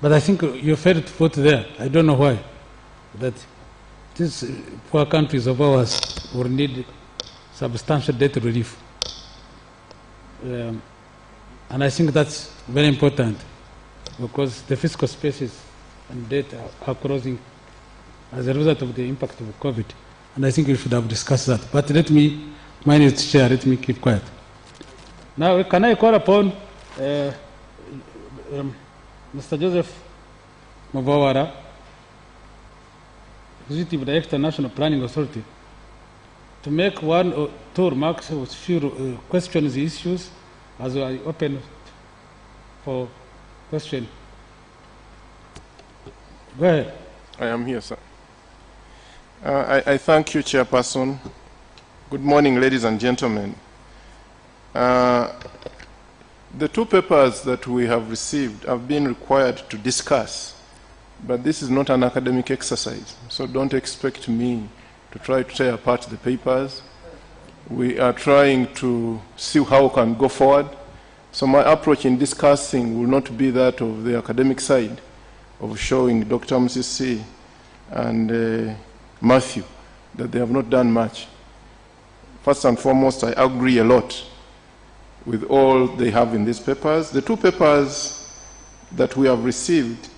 But I think you failed to put there, I don't know why, that these poor countries of ours will need substantial debt relief. And I think that's very important because the fiscal spaces and debt are closing as a result of the impact of COVID. And I think we should have discussed that. But let me, mine is chair, let me keep quiet. Now, can I call upon Mr. Joseph Mavawara, Executive Director, National Planning Authority, to make one or two remarks with few questions, issues, as I open for question. Go ahead. I am here, sir. I thank you, Chairperson. Good morning, ladies and gentlemen. The two papers that we have received have been required to discuss, but this is not an academic exercise, so don't expect me to try to tear apart the papers. We are trying to see how we can go forward. So my approach in discussing will not be that of the academic side, of showing Dr. Musisi and Matthew that they have not done much. First and foremost, I agree a lot with all they have in these papers. The two papers that we have received,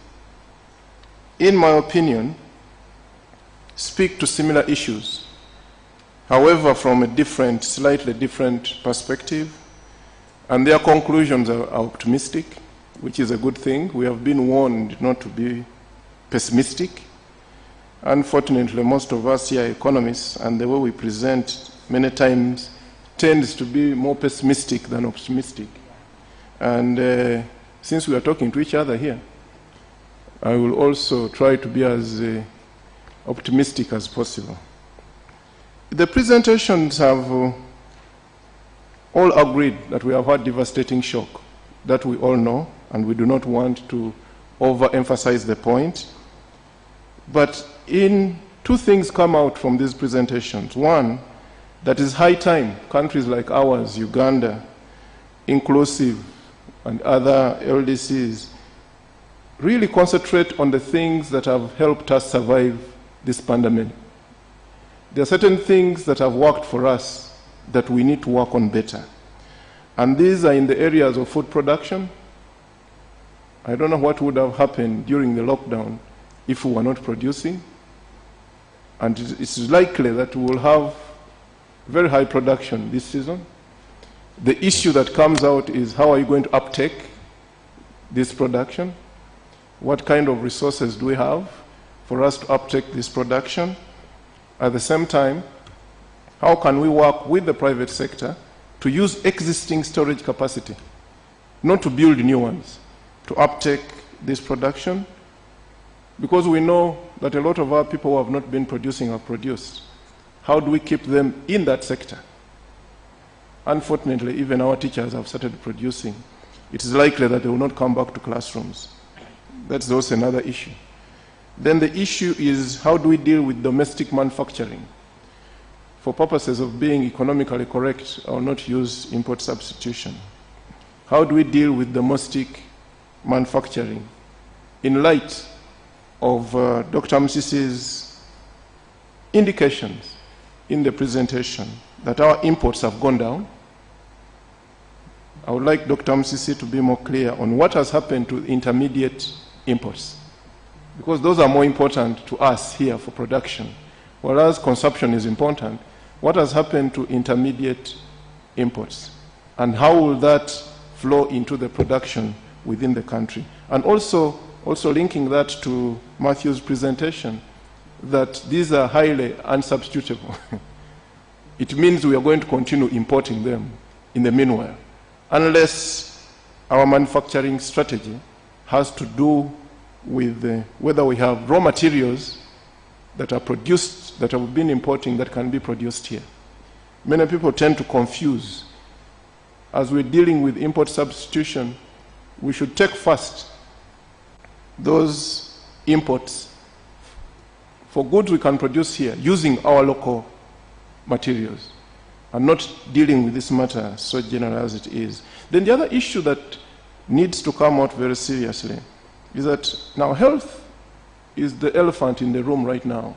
in my opinion, speak to similar issues. However, from a different, slightly different perspective, and their conclusions are optimistic, which is a good thing. We have been warned not to be pessimistic. Unfortunately, most of us here are economists, and the way we present many times tends to be more pessimistic than optimistic. And since we are talking to each other here, I will also try to be as optimistic as possible. The presentations have all agreed that we have had devastating shock. That we all know, and we do not want to overemphasize the point. But two things come out from these presentations. One, that is high time countries like ours, Uganda, Inclusive, and other LDCs, really concentrate on the things that have helped us survive this pandemic. There are certain things that have worked for us that we need to work on better. And these are in the areas of food production. I don't know what would have happened during the lockdown if we were not producing. And it's likely that we will have very high production this season. The issue that comes out is how are you going to uptake this production? What kind of resources do we have for us to uptake this production? At the same time, how can we work with the private sector to use existing storage capacity, not to build new ones? to uptake this production, because we know that a lot of our people who have not been producing have produced. How do we keep them in that sector? Unfortunately, even our teachers have started producing. It is likely that they will not come back to classrooms. That's also another issue. Then the issue is, how do we deal with domestic manufacturing? For purposes of being economically correct, I will not use import substitution. How do we deal with domestic manufacturing in light of Dr. Msisi's indications in the presentation that our imports have gone down? I would like Dr. Msisi to be more clear on what has happened to intermediate imports, because those are more important to us here for production, whereas consumption is important. What has happened to intermediate imports, and how will that flow into the production within the country? And also linking that to Matthew's presentation, that these are highly unsubstitutable. It means we are going to continue importing them in the meanwhile, unless our manufacturing strategy has to do with whether we have raw materials that are produced, that have been importing, that can be produced here. Many people tend to confuse. As we're dealing with import substitution, we should take first those imports for goods we can produce here using our local materials, and not dealing with this matter so general as it is. Then the other issue that needs to come out very seriously is that now health is the elephant in the room right now.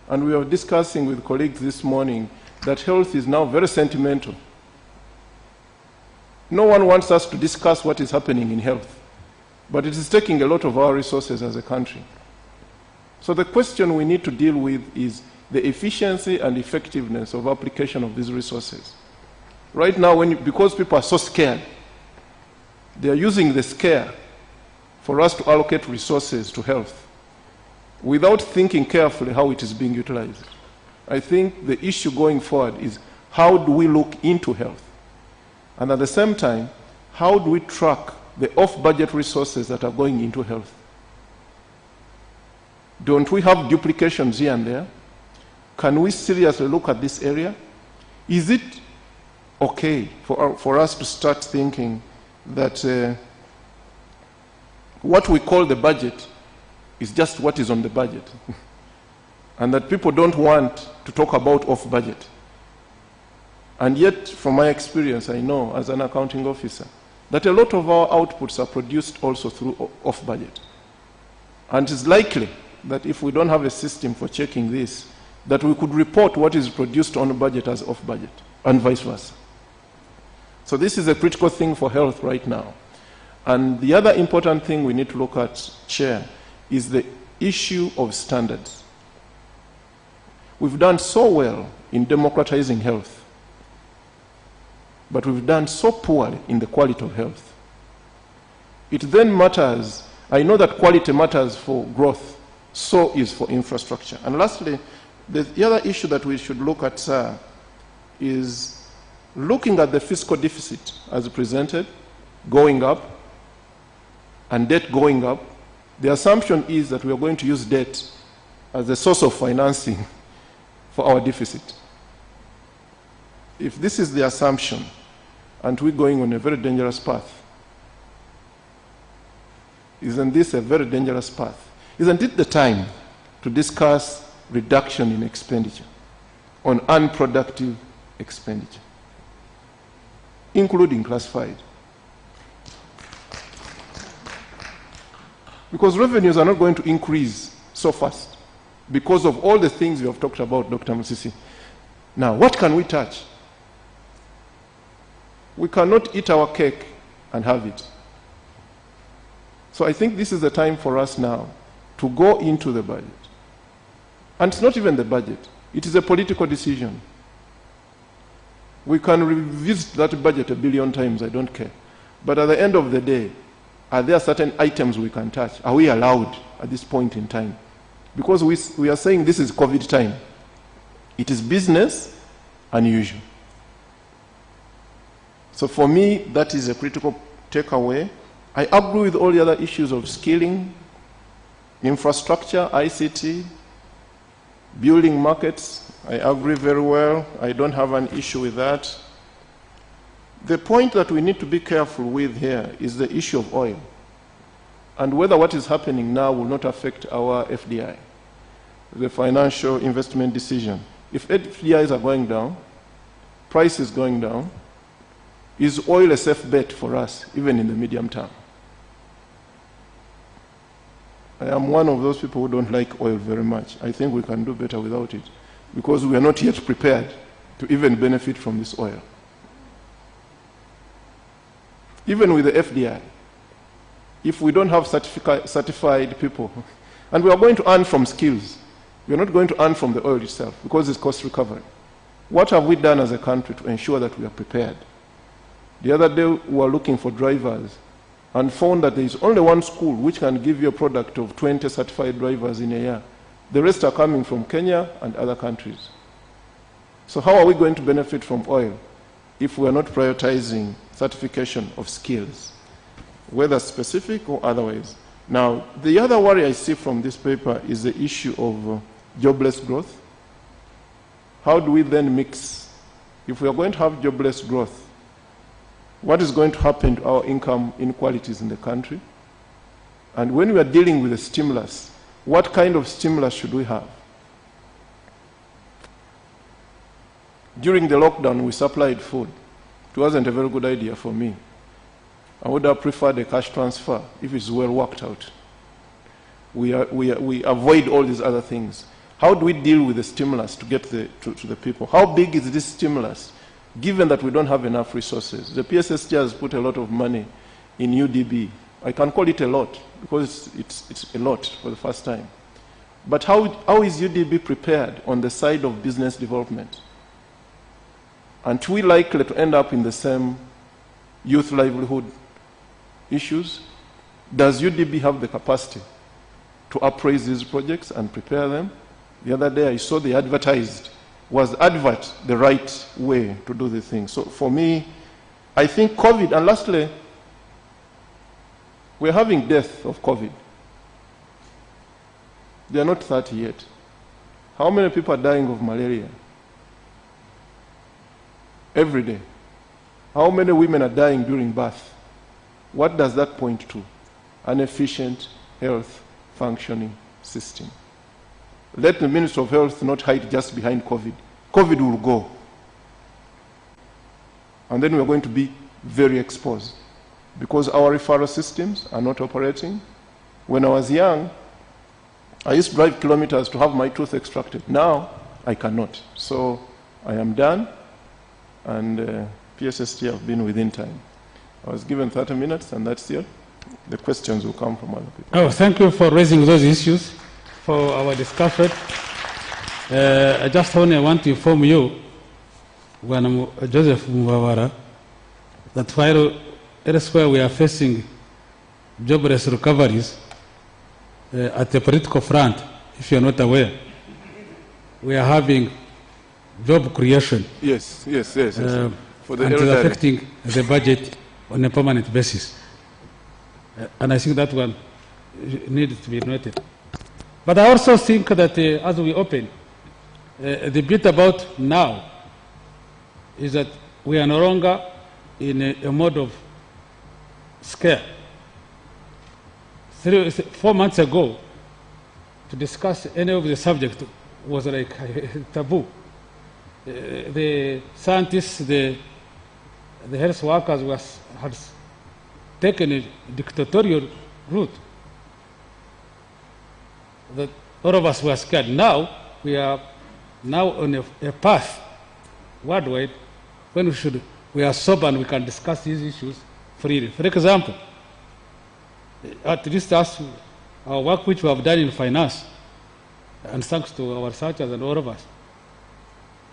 And we were discussing with colleagues this morning that health is now very sentimental. No one wants us to discuss what is happening in health, but it is taking a lot of our resources as a country. So the question we need to deal with is the efficiency and effectiveness of application of these resources. Right now, because people are so scared, they are using the scare for us to allocate resources to health without thinking carefully how it is being utilized. I think the issue going forward is, how do we look into health? And at the same time, how do we track the off-budget resources that are going into health? Don't we have duplications here and there? Can we seriously look at this area? Is it okay for us to start thinking that what we call the budget is just what is on the budget, and that people don't want to talk about off-budget? And yet, from my experience, I know as an accounting officer that a lot of our outputs are produced also through off-budget. And it's likely that if we don't have a system for checking this, that we could report what is produced on budget as off-budget, and vice versa. So this is a critical thing for health right now. And the other important thing we need to look at, Chair, is the issue of standards. We've done so well in democratizing health, but we've done so poorly in the quality of health. It then matters, I know that quality matters for growth, so is for infrastructure. And lastly, the other issue that we should look at, sir, is looking at the fiscal deficit as presented, going up, and debt going up. The assumption is that we are going to use debt as a source of financing for our deficit. If this is the assumption, and we're going on a very dangerous path, isn't this a very dangerous path? Isn't it the time to discuss reduction in expenditure on unproductive expenditure, including classified? Because revenues are not going to increase so fast because of all the things we have talked about, Dr. Msisi. Now, what can we touch? We cannot eat our cake and have it. So I think this is the time for us now to go into the budget. And it's not even the budget. It is a political decision. We can revisit that budget 1 billion times, I don't care. But at the end of the day, are there certain items we can touch? Are we allowed at this point in time? Because we are saying this is COVID time. It is business unusual. So for me, that is a critical takeaway. I agree with all the other issues of skilling, infrastructure, ICT, building markets. I agree very well. I don't have an issue with that. The point that we need to be careful with here is the issue of oil and whether what is happening now will not affect our FDI, the financial investment decision. If FDIs are going down, price is going down, is oil a safe bet for us, even in the medium term? I am one of those people who don't like oil very much. I think we can do better without it because we are not yet prepared to even benefit from this oil. Even with the FDI, if we don't have certified people, and we are going to earn from skills, we are not going to earn from the oil itself because it's cost recovery. What have we done as a country to ensure that we are prepared? The other day we were looking for drivers and found that there is only one school which can give you a product of 20 certified drivers in a year. The rest are coming from Kenya and other countries. So how are we going to benefit from oil if we are not prioritizing certification of skills, whether specific or otherwise? Now, the other worry I see from this paper is the issue of jobless growth. How do we then mix? If we are going to have jobless growth, what is going to happen to our income inequalities in the country? And when we are dealing with a stimulus, what kind of stimulus should we have? During the lockdown, we supplied food. It wasn't a very good idea for me. I would have preferred a cash transfer if it's well worked out. We avoid all these other things. How do we deal with the stimulus to get to the people? How big is this stimulus, given that we don't have enough resources? The PSST has put a lot of money in UDB. I can call it a lot because it's a lot for the first time. But how is UDB prepared on the side of business development? Aren't we likely to end up in the same youth livelihood issues? Does UDB have the capacity to appraise these projects and prepare them? The other day I saw they advertised. Was advert the right way to do the thing? So for me, I think COVID, and lastly, we're having death of COVID. They are not 30 yet. How many people are dying of malaria? Every day. How many women are dying during birth? What does that point to? An efficient health functioning system. Let the Minister of Health not hide just behind COVID. COVID will go. And then we're going to be very exposed because our referral systems are not operating. When I was young, I used to drive kilometers to have my tooth extracted. Now, I cannot. So I am done, and PSST have been within time. I was given 30 minutes, and that's it. The questions will come from other people. Oh, thank you for raising those issues for our discussion. I just only want to inform you, when Joseph Muvawara, that while elsewhere we are facing jobless recoveries, at the political front, if you are not aware, we are having job creation. Yes. For the and it is elderly. affecting the budget on a permanent basis. And I think that one needs to be noted. But I also think that as we open, the bit about now is that we are no longer in a mode of scare. 4 months ago, to discuss any of the subject was like taboo. The scientists, the health workers had taken a dictatorial route. That all of us were scared. Now, we are now on a path worldwide when we are sober and we can discuss these issues freely. For example, at least us, our work which we have done in finance, and thanks to our researchers and all of us,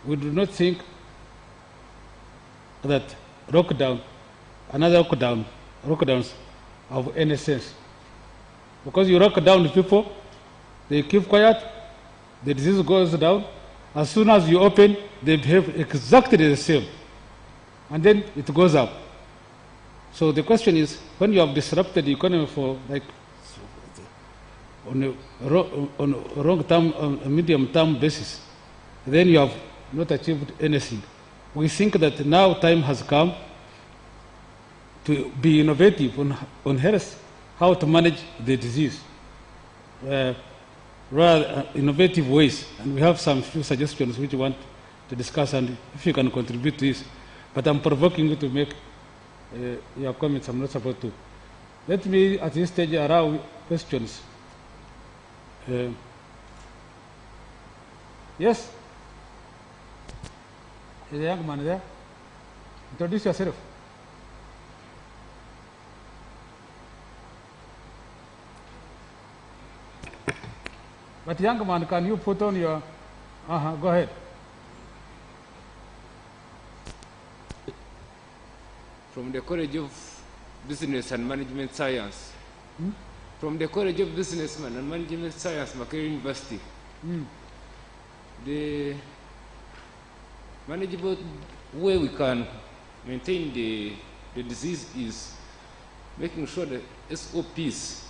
we do not think that another lockdowns have any sense. Because you lock down the people, they keep quiet, the disease goes down. As soon as you open, they behave exactly the same. And then it goes up. So the question is, when you have disrupted the economy for like on a long-term, on a medium-term basis, then you have not achieved anything. We think that now time has come to be innovative on health, how to manage the disease, rather innovative ways. And we have some few suggestions which we want to discuss, and if you can contribute to this. But I'm provoking you to make your comments. I'm not supposed to. Let me, at this stage, allow questions. Yes? Is the young man there? Introduce yourself. But young man, can you put on your... go ahead. From the College of Business and Management Science. From the College of Business and Management Science, Makerere University. The manageable way we can maintain the disease is making sure the SOPs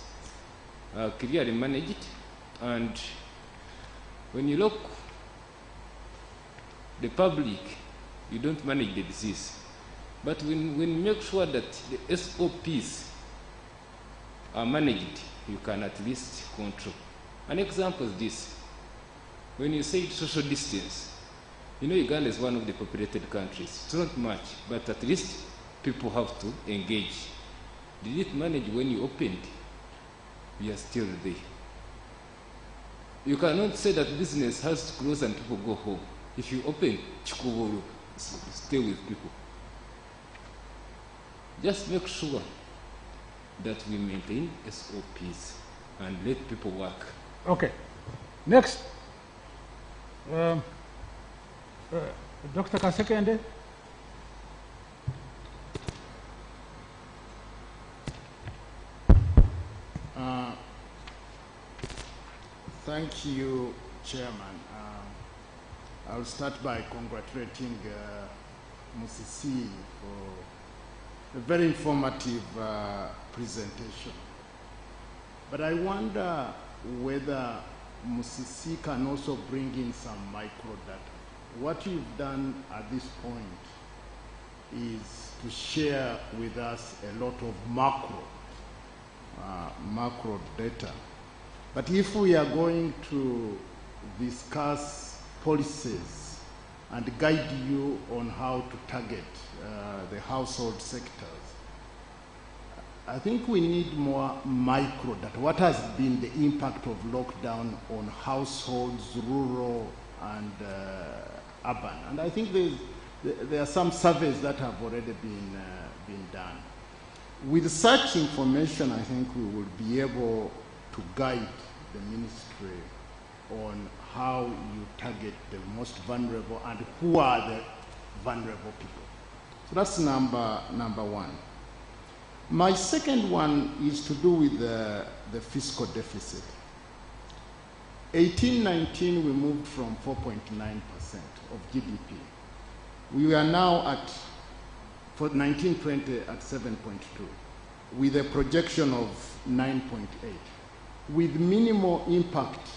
are clearly managed. And when you look the public, you don't manage the disease. But when you make sure that the SOPs are managed, you can at least control. An example is this. When you say social distance, you know Uganda is one of the populated countries. It's not much, but at least people have to engage. Did it manage when you opened? We are still there. You cannot say that business has to close and people go home. If you open, stay with people. Just make sure that we maintain SOPs and let people work. Okay. Next. Dr. Kasekende. Thank you, Chairman. I'll start by congratulating Musisi for a very informative presentation. But I wonder whether Musisi can also bring in some micro data. What you've done at this point is to share with us a lot of macro data. But if we are going to discuss policies and guide you on how to target the household sectors, I think we need more micro data. What has been the impact of lockdown on households, rural and urban? And I think there are some surveys that have already been done. With such information, I think we will be able to guide the ministry on how you target the most vulnerable and who are the vulnerable people. So that's number one. My second one is to do with the fiscal deficit. 18-19, we moved from 4.9% of GDP. We are now at, for 19-20, at 7.2, with a projection of 9.8, with minimal impact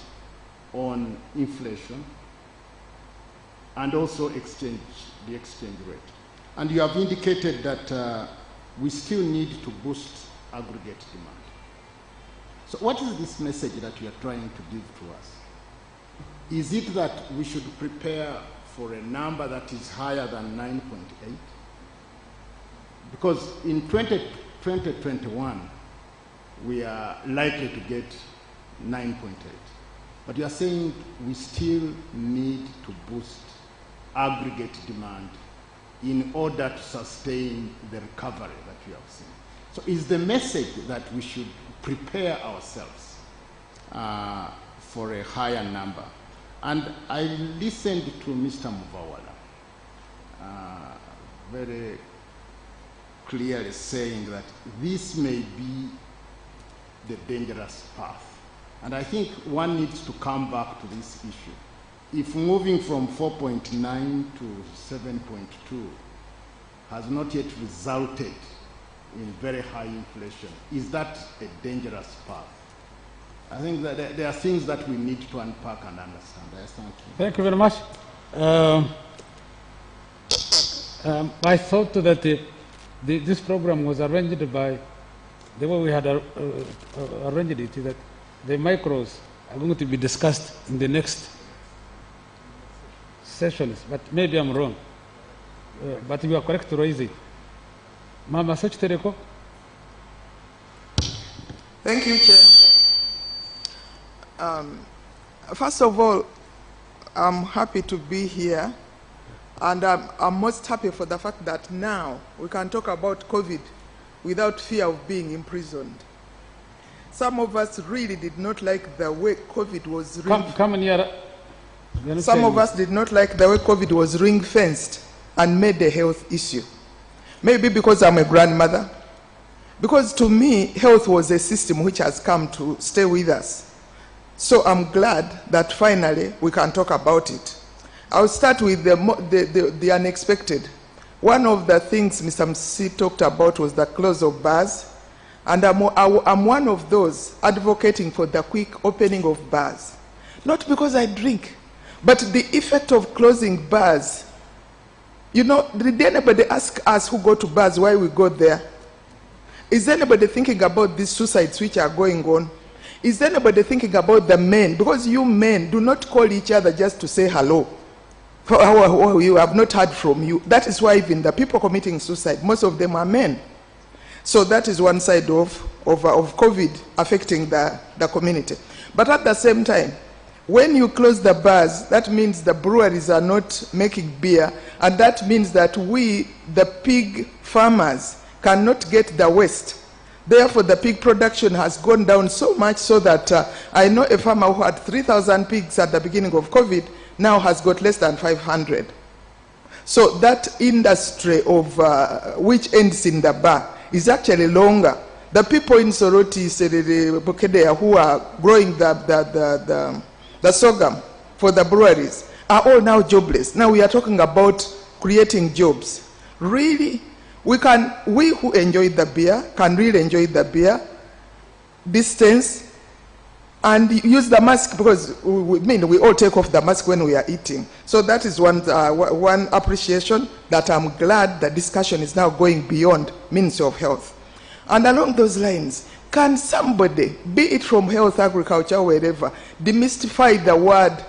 on inflation and also the exchange rate. And you have indicated that we still need to boost aggregate demand. So what is this message that you are trying to give to us? Is it that we should prepare for a number that is higher than 9.8? Because in 2021, we are likely to get 9.8. But you are saying we still need to boost aggregate demand in order to sustain the recovery that we have seen. So is the message that we should prepare ourselves for a higher number? And I listened to Mr. Muvawala very clearly saying that this may be the dangerous path. And I think one needs to come back to this issue. If moving from 4.9 to 7.2 has not yet resulted in very high inflation. Is that a dangerous path? I think that there are things that we need to unpack and understand. Yes, thank you. Thank you very much. I thought that this program was arranged by the way we had arranged it, that the micros are going to be discussed in the next sessions, but maybe I'm wrong. But you are correct to raise it. Mama Secretary. Thank you, Chair. First of all, I'm happy to be here, and I'm most happy for the fact that now we can talk about COVID without fear of being imprisoned. Some of us really did not like the way COVID was Come near. Some of us did not like the way COVID was ring-fenced and made a health issue. Maybe because I'm a grandmother. Because to me, health was a system which has come to stay with us. So I'm glad that finally we can talk about it. I'll start with the unexpected. One of the things Mr. Msisi talked about was the close of bars. And I'm one of those advocating for the quick opening of bars. Not because I drink, but the effect of closing bars. You know, did anybody ask us who go to bars why we go there? Is anybody thinking about these suicides which are going on? Is anybody thinking about the men? Because you men do not call each other just to say hello. For how you have not heard from you. That is why even the people committing suicide, most of them are men. So that is one side of COVID affecting the community. But at the same time, when you close the bars, that means the breweries are not making beer, and that means that we, the pig farmers, cannot get the waste. Therefore, the pig production has gone down so much so that I know a farmer who had 3,000 pigs at the beginning of COVID now has got less than 500. So that industry of which ends in the bar is actually longer. The people in Soroti, Serere, Bukedea, who are growing the sorghum for the breweries are all now jobless. Now we are talking about creating jobs. Really, we who enjoy the beer can really enjoy the beer, distance, and use the mask, because we all take off the mask when we are eating. So that is one appreciation that I'm glad the discussion is now going beyond Ministry of Health. And along those lines, can somebody, be it from health, agriculture, or wherever, demystify the word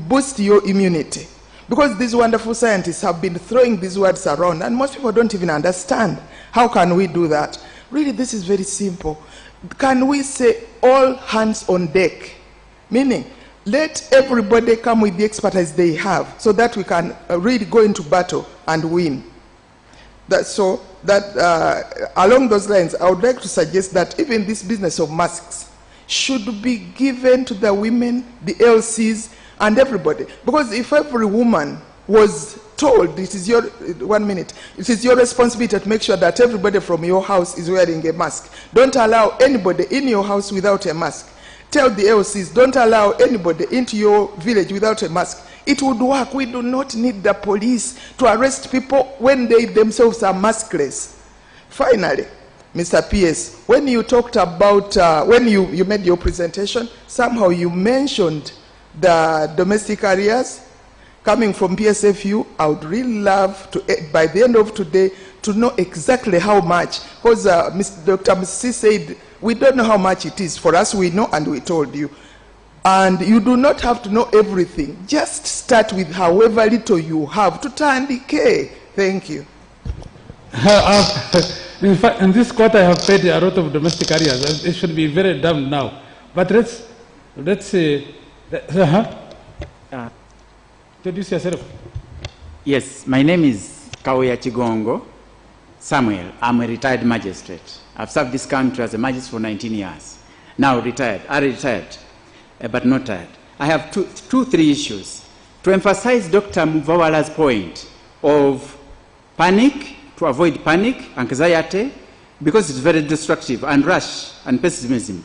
boost your immunity? Because these wonderful scientists have been throwing these words around, and most people don't even understand. How can we do that? Really, this is very simple. Can we say all hands on deck? Meaning, let everybody come with the expertise they have so that we can really go into battle and win. Along those lines, I would like to suggest that even this business of masks should be given to the women, the LCs, and everybody. Because if every woman was told, it is your responsibility to make sure that everybody from your house is wearing a mask. Don't allow anybody in your house without a mask. Tell the LCs, don't allow anybody into your village without a mask. It would work. We do not need the police to arrest people when they themselves are maskless. Finally, Mr. PS, when you talked about, when you made your presentation, somehow you mentioned the domestic areas coming from PSFU. I would really love to, by the end of today, to know exactly how much. Because Dr. Msisi said, we don't know how much it is. For us, we know, and we told you. And you do not have to know everything. Just start with however little you have to turn decay. Thank you. In fact, in this quarter, I have paid a lot of domestic areas. It should be very dumb now. But let's say, introduce yourself. Yes, my name is Kawea Chigongo Samuel. I'm a retired magistrate. I've served this country as a magistrate for 19 years. Now retired. I retired, but not tired. I have three issues. To emphasize Dr. Muvawala's point of panic, to avoid panic, anxiety, because it's very destructive, and rush and pessimism.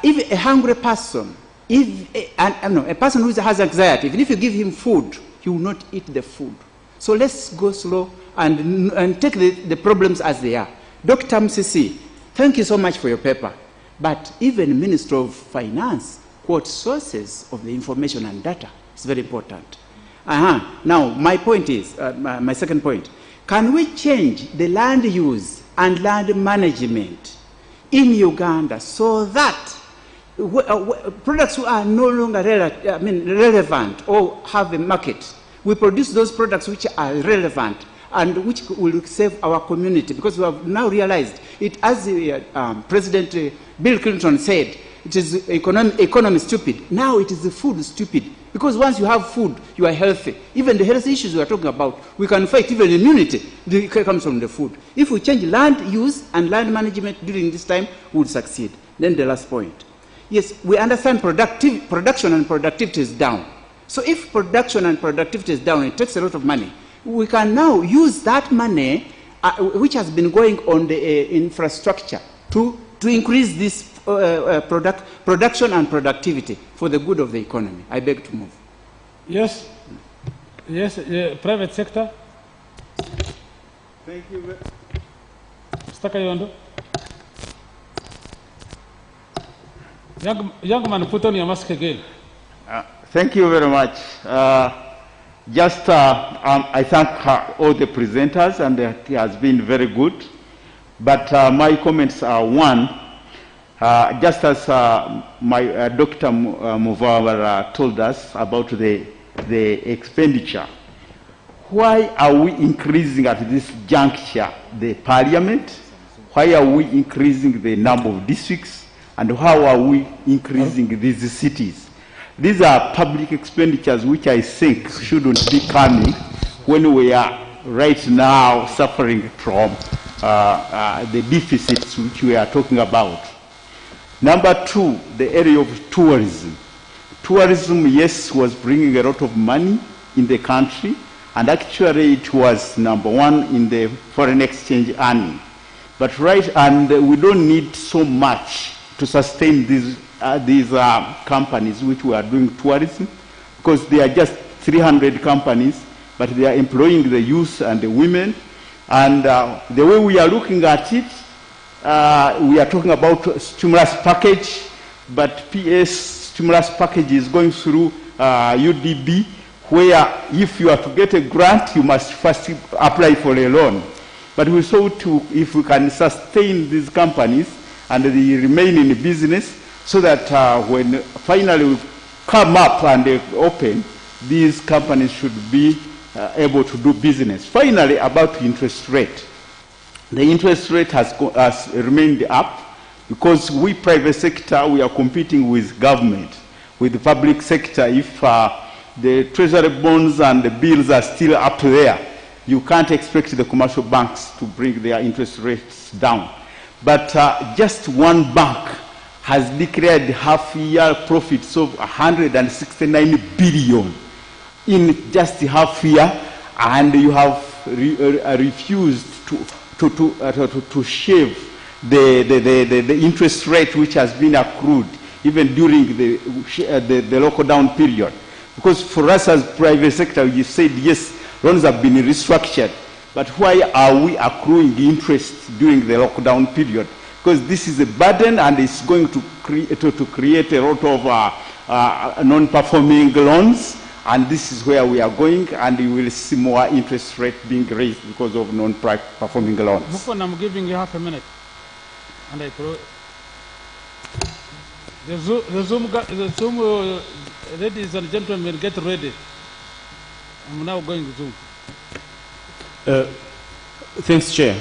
If a hungry person, a person who has anxiety, even if you give him food, he will not eat the food. So let's go slow and take the problems as they are. Dr. Msisi, thank you so much for your paper. But even Minister of Finance quotes sources of the information and data. It's very important. Now, my point is, my second point, can we change the land use and land management in Uganda so that products are no longer relevant or have a market? We produce those products which are relevant and which will save our community, because we have now realized it, as President Bill Clinton said, it is economy stupid. Now it is the food stupid, because once you have food, you are healthy. Even the health issues we are talking about, we can fight. Even immunity comes from the food. If we change land use and land management during this time, we will succeed. Then the last point. Yes, we understand production and productivity is down. So if production and productivity is down, it takes a lot of money. We can now use that money, which has been going on the infrastructure, to increase this production and productivity for the good of the economy. I beg to move. Yes. Yes, private sector. Thank you. Mr. Kayondo. Young man, put on your mask again. Thank you very much. I thank all the presenters, and it has been very good. But my comments are, one, just as Dr. Muvawara told us about the expenditure, why are we increasing at this juncture the parliament? Why are we increasing the number of districts? And how are we increasing these cities? These are public expenditures which I think shouldn't be coming when we are right now suffering from the deficits which we are talking about. Number two, the area of tourism. Tourism, yes, was bringing a lot of money in the country, and actually it was number one in the foreign exchange earning. But and we don't need so much to sustain these companies which we are doing tourism, because they are just 300 companies, but they are employing the youth and the women. And the way we are looking at it, we are talking about stimulus package, but PS stimulus package is going through UDB, where if you are to get a grant, you must first apply for a loan. But we thought if we can sustain these companies and they remain in business, so that when finally we come up and they open, these companies should be able to do business. Finally, about interest rate. The interest rate has remained up because we private sector, we are competing with government. With the public sector, if the treasury bonds and the bills are still up there, you can't expect the commercial banks to bring their interest rates down. But just one bank has declared half-year profits of 169 billion in just half year, and you have refused to shave the interest rate which has been accrued even during the lockdown period. Because for us as private sector, you said yes, loans have been restructured, but why are we accruing interest during the lockdown period? Because this is a burden, and it's going to create a lot of non-performing loans, and this is where we are going, and you will see more interest rate being raised because of non-performing loans. Mufon, I'm giving you half a minute. And the Zoom ladies and gentlemen, get ready. I'm now going to Zoom. Thanks, Chair.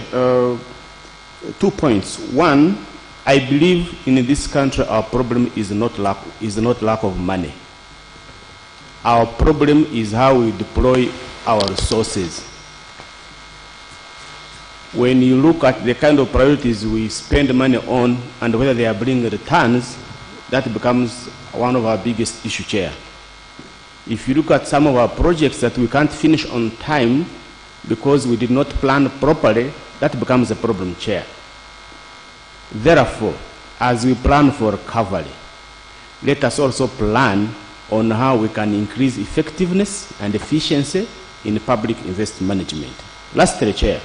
2 points. One, I believe in this country our problem is not lack of money. Our problem is how we deploy our resources. When you look at the kind of priorities we spend money on and whether they are bringing returns, that becomes one of our biggest issue, Chair. If you look at some of our projects that we can't finish on time because we did not plan properly, that becomes a problem, Chair. Therefore, as we plan for recovery, let us also plan on how we can increase effectiveness and efficiency in public investment management. Lastly, Chair,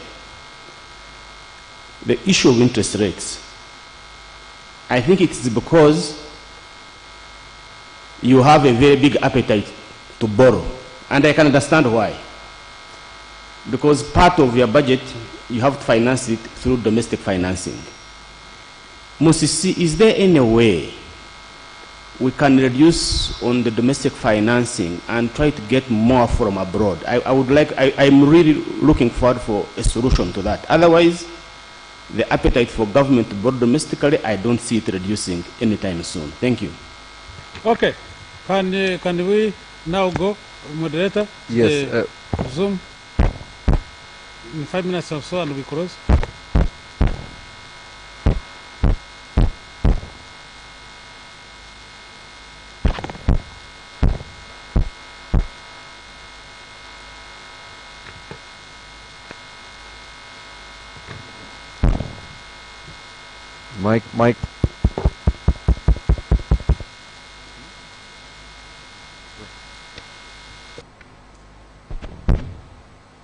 the issue of interest rates, I think it's because you have a very big appetite to borrow. And I can understand why. Because part of your budget, you have to finance it through domestic financing. Musisi, is there any way we can reduce on the domestic financing and try to get more from abroad? I'm really looking forward for a solution to that. Otherwise, the appetite for government to borrow domestically, I don't see it reducing anytime soon. Thank you. Okay. Can we now go, moderator? Yes. Zoom in 5 minutes or so, and we close. Mike.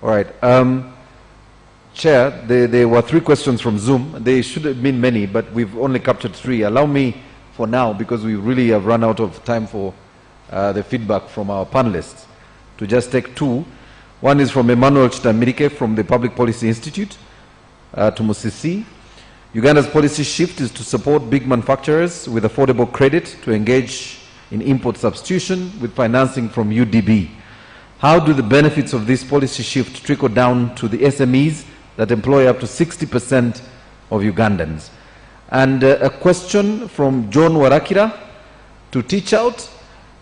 All right. Chair, there were 3 questions from Zoom. They should have been many, but we've only captured 3. Allow me for now, because we really have run out of time for the feedback from our panelists, to just take 2. One is from Emmanuel Chitamirike from the Public Policy Institute to Musisi. Uganda's policy shift is to support big manufacturers with affordable credit to engage in import substitution with financing from UDB. How do the benefits of this policy shift trickle down to the SMEs that employ up to 60% of Ugandans? And a question from John Warakira to Teach Out,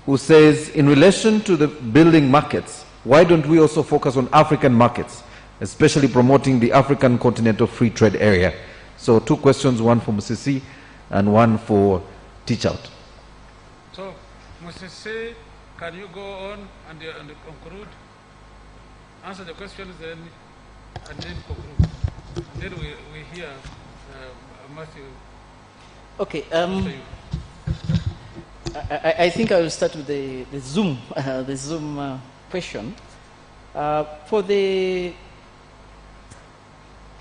who says, in relation to the building markets, why don't we also focus on African markets, especially promoting the African Continental Free Trade Area? So 2 questions, one for Musisi and one for Teach Out. So, Musisi, can you go on and conclude? Answer the questions and then conclude. And then we hear Matthew. Okay. I think I will start with the Zoom question.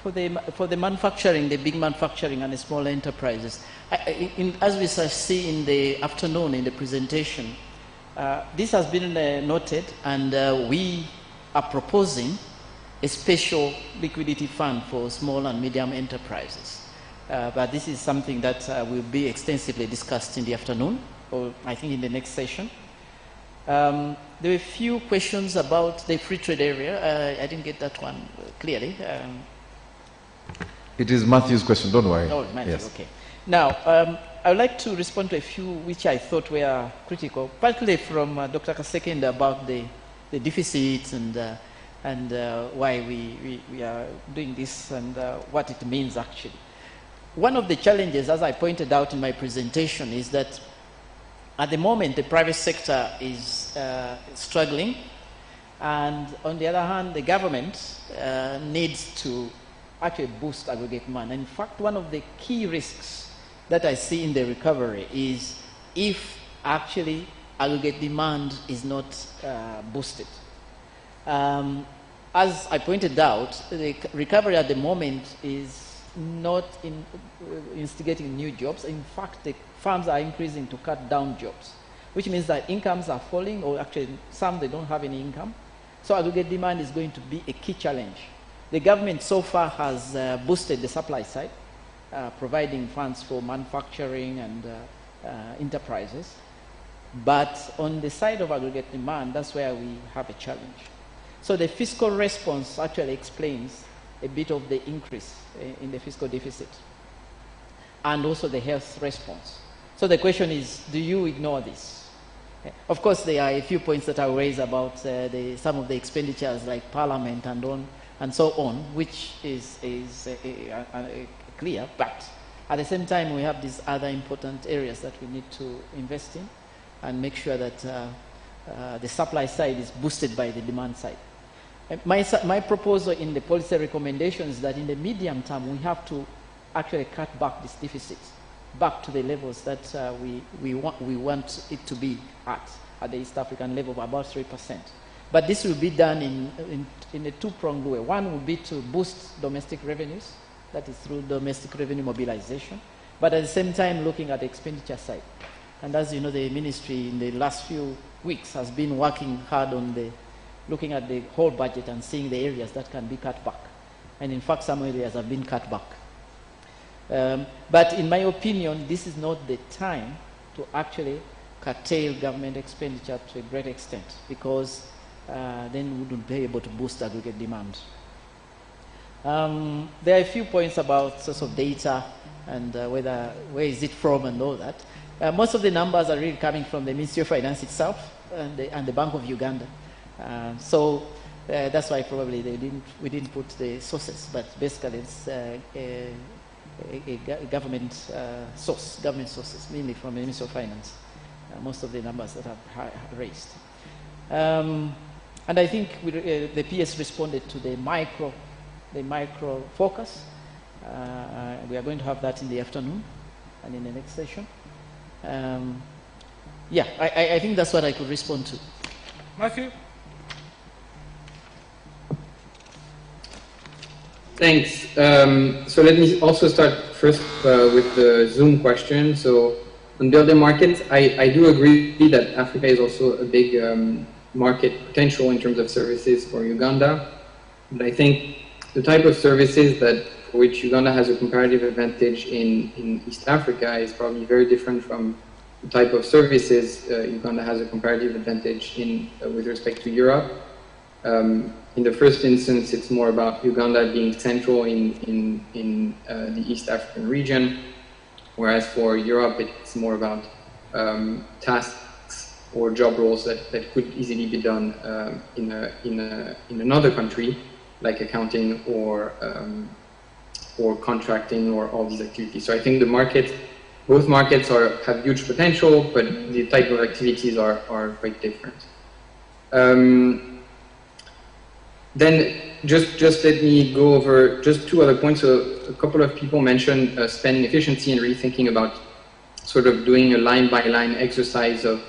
For the manufacturing, the big manufacturing and the small enterprises, as we see in the afternoon in the presentation, this has been noted, and we are proposing a special liquidity fund for small and medium enterprises. But this is something that will be extensively discussed in the afternoon, or I think in the next session. There were a few questions about the free trade area. I didn't get that one clearly. It is Matthew's question, don't worry. Oh, Matthew, yes. Okay. Now, I would like to respond to a few which I thought were critical, particularly from Dr. Kasekenda about the deficits and why we are doing this and what it means actually. One of the challenges, as I pointed out in my presentation, is that at the moment the private sector is struggling, and on the other hand the government needs to actually boost aggregate demand. In fact, one of the key risks that I see in the recovery is if actually aggregate demand is not boosted. As I pointed out, the recovery at the moment is not instigating new jobs. In fact, the firms are increasing to cut down jobs, which means that incomes are falling, or actually some they don't have any income. So aggregate demand is going to be a key challenge. The government so far has boosted the supply side, providing funds for manufacturing and enterprises. But on the side of aggregate demand, that's where we have a challenge. So the fiscal response actually explains a bit of the increase in the fiscal deficit, and also the health response. So the question is, do you ignore this? Of course, there are a few points that I raise about some of the expenditures like Parliament and so on, which is clear, but at the same time we have these other important areas that we need to invest in and make sure that the supply side is boosted by the demand side. My proposal in the policy recommendations is that in the medium term we have to actually cut back this deficit back to the levels that we want it to be at the East African level of about 3%. But this will be done in a two-pronged way. One will be to boost domestic revenues that is through domestic revenue mobilization, but at the same time looking at the expenditure side. And as you know, the ministry in the last few weeks has been working hard on looking at the whole budget and seeing the areas that can be cut back. And in fact, some areas have been cut back. But in my opinion, this is not the time to actually curtail government expenditure to a great extent, because then we wouldn't be able to boost aggregate demand. There are a few points about source of data and where is it from and all that. Most of the numbers are really coming from the Ministry of Finance itself and the Bank of Uganda. So that's why probably we didn't put the sources, but basically it's a government sources, mainly from the Ministry of Finance. Most of the numbers that are raised. And I think the PS responded to the micro focus. We are going to have that in the afternoon and in the next session. Yeah, I think that's what I could respond to. Matthew? Thanks. So let me also start first with the Zoom question. So on builder markets, I do agree that Africa is also a big market potential in terms of services for Uganda. But I think the type of services for which Uganda has a comparative advantage in East Africa is probably very different from the type of services Uganda has a comparative advantage in with respect to Europe. In the first instance, it's more about Uganda being central in the East African region, whereas for Europe, it's more about tasks or job roles that could easily be done in another country, like accounting or contracting or all these activities. So I think both markets have huge potential, but the type of activities are quite different. Then just let me go over just two other points. So a couple of people mentioned spending efficiency and really thinking about sort of doing a line-by-line exercise of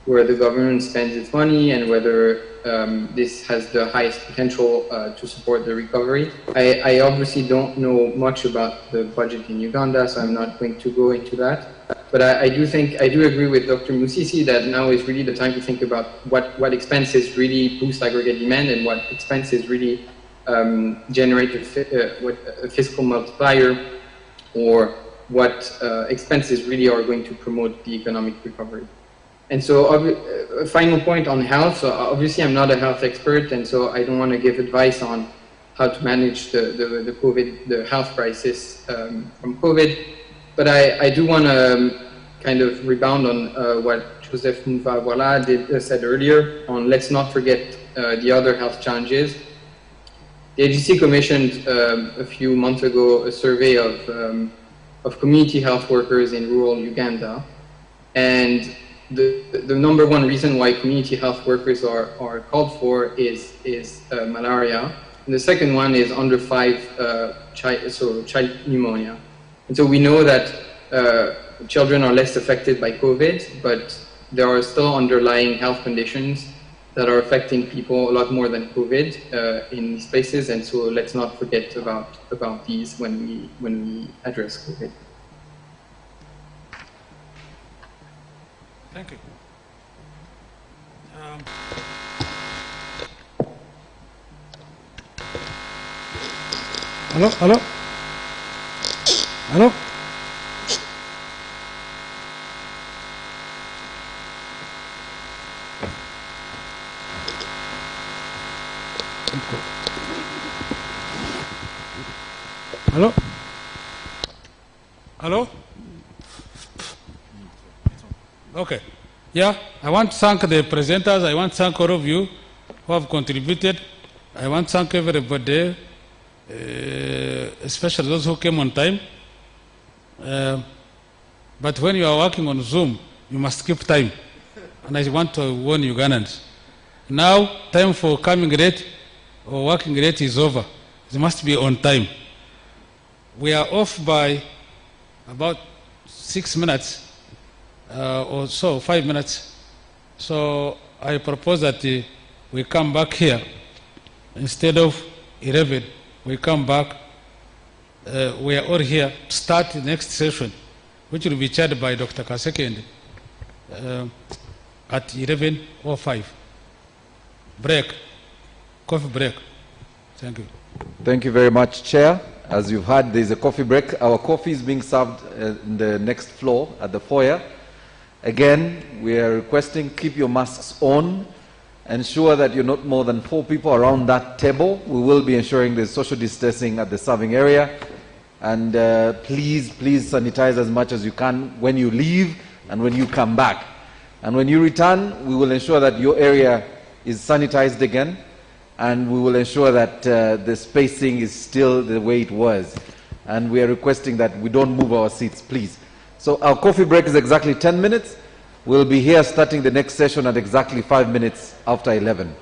where the government spends its money and whether this has the highest potential to support the recovery. I obviously don't know much about the budget in Uganda, so I'm not going to go into that. But I do agree with Dr. Musisi that now is really the time to think about what expenses really boost aggregate demand and what expenses really generate a fiscal multiplier, or what expenses really are going to promote the economic recovery. And so a final point on health. So obviously I'm not a health expert, and so I don't want to give advice on how to manage the health crisis from COVID. But I do want to kind of rebound on what Joseph Muvawala said earlier on let's not forget the other health challenges. The AGC commissioned a few months ago a survey of community health workers in rural Uganda, and the number one reason why community health workers are called for is malaria, and the second one is under 5 child pneumonia. And so we know that children are less affected by COVID, but there are still underlying health conditions that are affecting people a lot more than COVID in these places, and so let's not forget about these when we address COVID. Thank you. Hello? Hello? Hello? Hello? Hello? Okay. Yeah, I want to thank the presenters. I want to thank all of you who have contributed. I want to thank everybody, especially those who came on time. But when you are working on Zoom, you must keep time. And I want to warn Ugandans. Now, time for coming late or working late is over. It must be on time. We are off by about 6 minutes or so, 5 minutes. So I propose that we come back here. Instead of 11, we come back we are all here to start the next session, which will be chaired by Dr. Kasekende at 11:05. Break. Coffee break. Thank you. Thank you very much, Chair. As you've heard, there's a coffee break. Our coffee is being served in the next floor at the foyer. Again, we are requesting keep your masks on. Ensure that you're not more than 4 people around that table. We will be ensuring there's social distancing at the serving area. And please sanitize as much as you can when you leave and when you come back. And when you return, we will ensure that your area is sanitized again. And we will ensure that the spacing is still the way it was. And we are requesting that we don't move our seats, please. So our coffee break is exactly 10 minutes. We'll be here starting the next session at exactly 5 minutes after 11.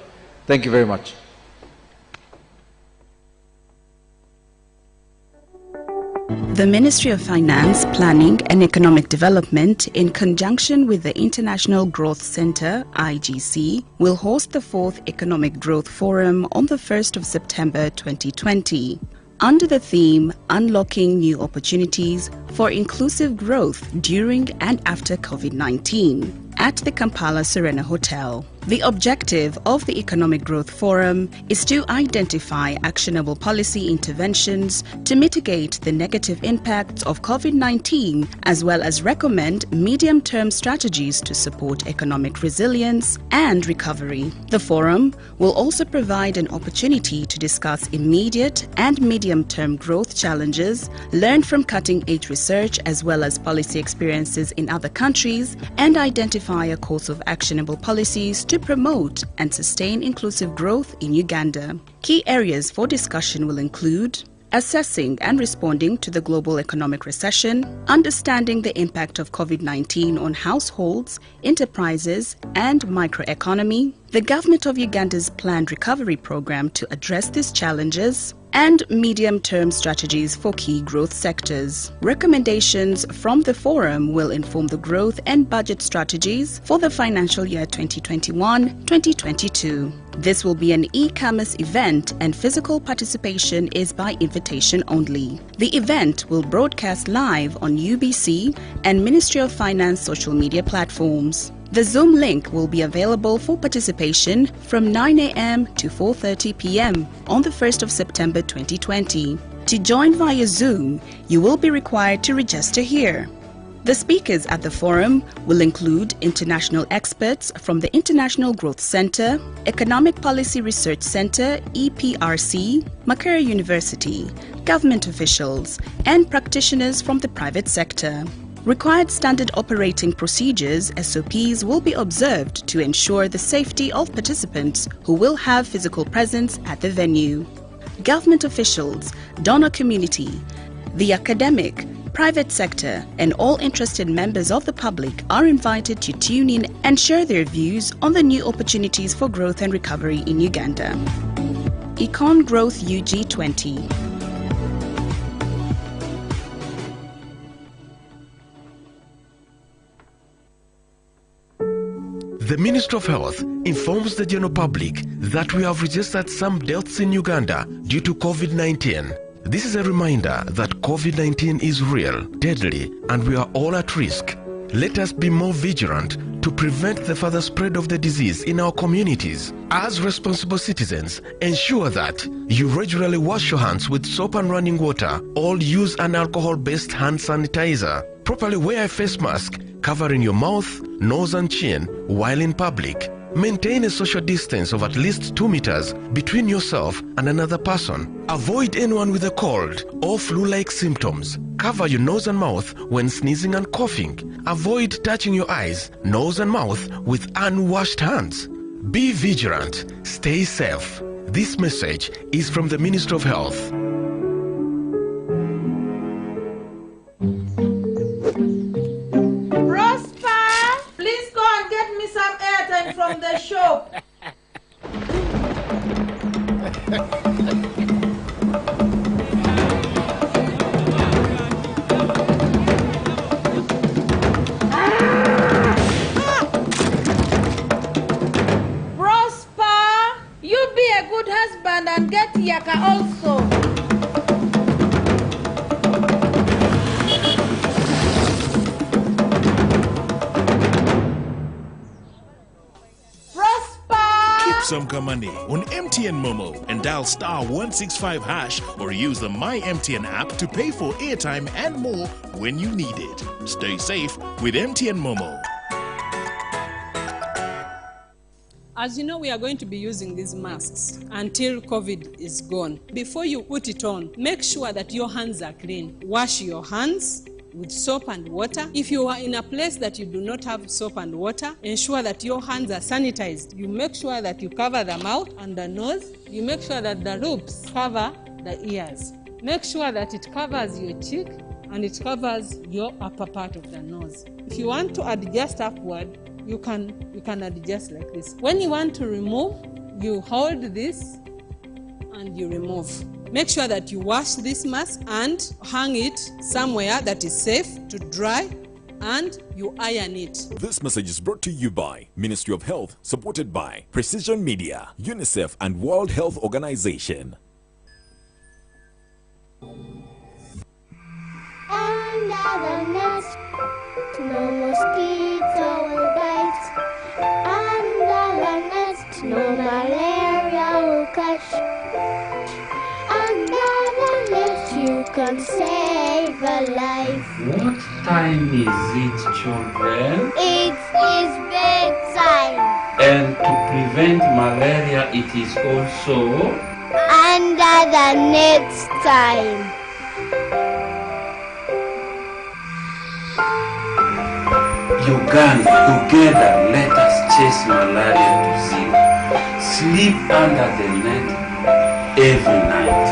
Thank you very much. The Ministry of Finance, Planning and Economic Development, in conjunction with the International Growth Center, IGC, will host the 4th Economic Growth Forum on the 1st of September 2020. Under the theme, Unlocking New Opportunities for Inclusive Growth During and After COVID-19, at the Kampala Serena Hotel. The objective of the Economic Growth Forum is to identify actionable policy interventions to mitigate the negative impacts of COVID-19, as well as recommend medium-term strategies to support economic resilience and recovery. The forum will also provide an opportunity to discuss immediate and medium-term growth challenges, learn from cutting-edge research as well as policy experiences in other countries, and identify a course of actionable policies to promote and sustain inclusive growth in Uganda. Key areas for discussion will include assessing and responding to the global economic recession, understanding the impact of COVID-19 on households, enterprises, and microeconomy, the Government of Uganda's planned recovery program to address these challenges, and medium-term strategies for key growth sectors. Recommendations from the forum will inform the growth and budget strategies for the financial year 2021-2022. This will be an e-commerce event and physical participation is by invitation only. The event will broadcast live on UBC and Ministry of Finance social media platforms. The Zoom link will be available for participation from 9 a.m. to 4:30 p.m. on the 1st of September 2020. To join via Zoom, you will be required to register here. The speakers at the forum will include international experts from the International Growth Center, Economic Policy Research Center, EPRC, Makerere University, government officials, and practitioners from the private sector. Required standard operating procedures, SOPs, will be observed to ensure the safety of participants who will have physical presence at the venue. Government officials, donor community, the academic, private sector, and all interested members of the public are invited to tune in and share their views on the new opportunities for growth and recovery in Uganda. Econ Growth UG20. The Ministry of Health informs the general public that we have registered some deaths in Uganda due to COVID-19. This is a reminder that COVID-19 is real, deadly, and we are all at risk. Let us be more vigilant to prevent the further spread of the disease in our communities. As responsible citizens, ensure that you regularly wash your hands with soap and running water, or use an alcohol-based hand sanitizer. Properly wear a face mask covering your mouth, nose and chin while in public. Maintain a social distance of at least 2 meters between yourself and another person. Avoid anyone with a cold or flu-like symptoms. Cover your nose and mouth when sneezing and coughing. Avoid touching your eyes, nose and mouth with unwashed hands. Be vigilant. Stay safe. This message is from the Ministry of Health. From the shop. Prosper, you be a good husband and get Yaka also. some money on MTN Momo and dial *165# or use the My MTN app to pay for airtime and more when you need it. Stay safe with MTN Momo. As you know, we are going to be using these masks until COVID is gone. Before you put it on, make sure that your hands are clean. Wash your hands with soap and water. If you are in a place that you do not have soap and water, ensure that your hands are sanitized. You make sure that you cover the mouth and the nose. You make sure that the loops cover the ears. Make sure that it covers your cheek and it covers your upper part of the nose. If you want to adjust upward, you can adjust like this. When you want to remove, you hold this and you remove. Make sure that you wash this mask and hang it somewhere that is safe to dry, and you iron it. This message is brought to you by Ministry of Health, supported by Precision Media, UNICEF and World Health Organization. Under the nest, no mosquito will bite. Under the nest, no malaria will catch. Under the nest, you can save a life. What time is it, children? It is bedtime. And to prevent malaria, it is also under the nest time. Uganda, together let us chase malaria to zero. Sleep under the net every night.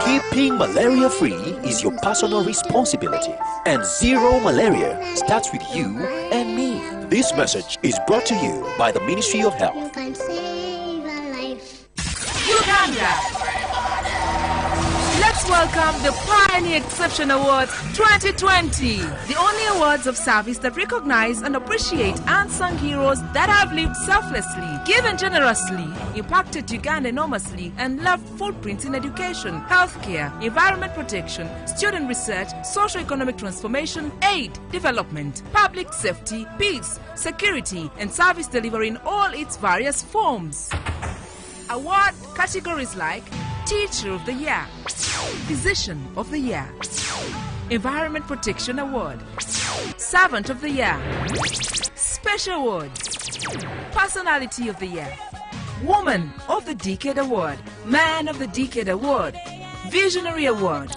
Keeping malaria-free is your personal responsibility, and zero malaria starts with you and me. This message is brought to you by the Ministry of Health. You can save a life. Uganda! Let's welcome the Pioneer Exception Awards 2020, the only awards of service that recognize and appreciate unsung heroes that have lived selflessly, given generously, impacted Uganda enormously, and left footprints in education, healthcare, environment protection, student research, socio-economic transformation, aid, development, public safety, peace, security, and service delivery in all its various forms. Award categories like Teacher of the Year, Physician of the Year, Environment Protection Award, Servant of the Year, Special Award, Personality of the Year, Woman of the Decade Award, Man of the Decade Award, Visionary Award,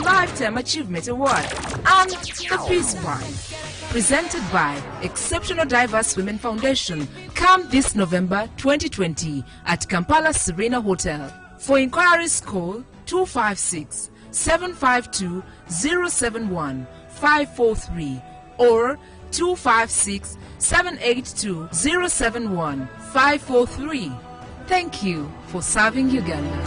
Lifetime Achievement Award, and the Peace Prize. Presented by Exceptional Diverse Women Foundation. Come this November 2020 at Kampala Serena Hotel. For inquiries, call 256-752-071-543 or 256-782-071-543. Thank you for serving Uganda.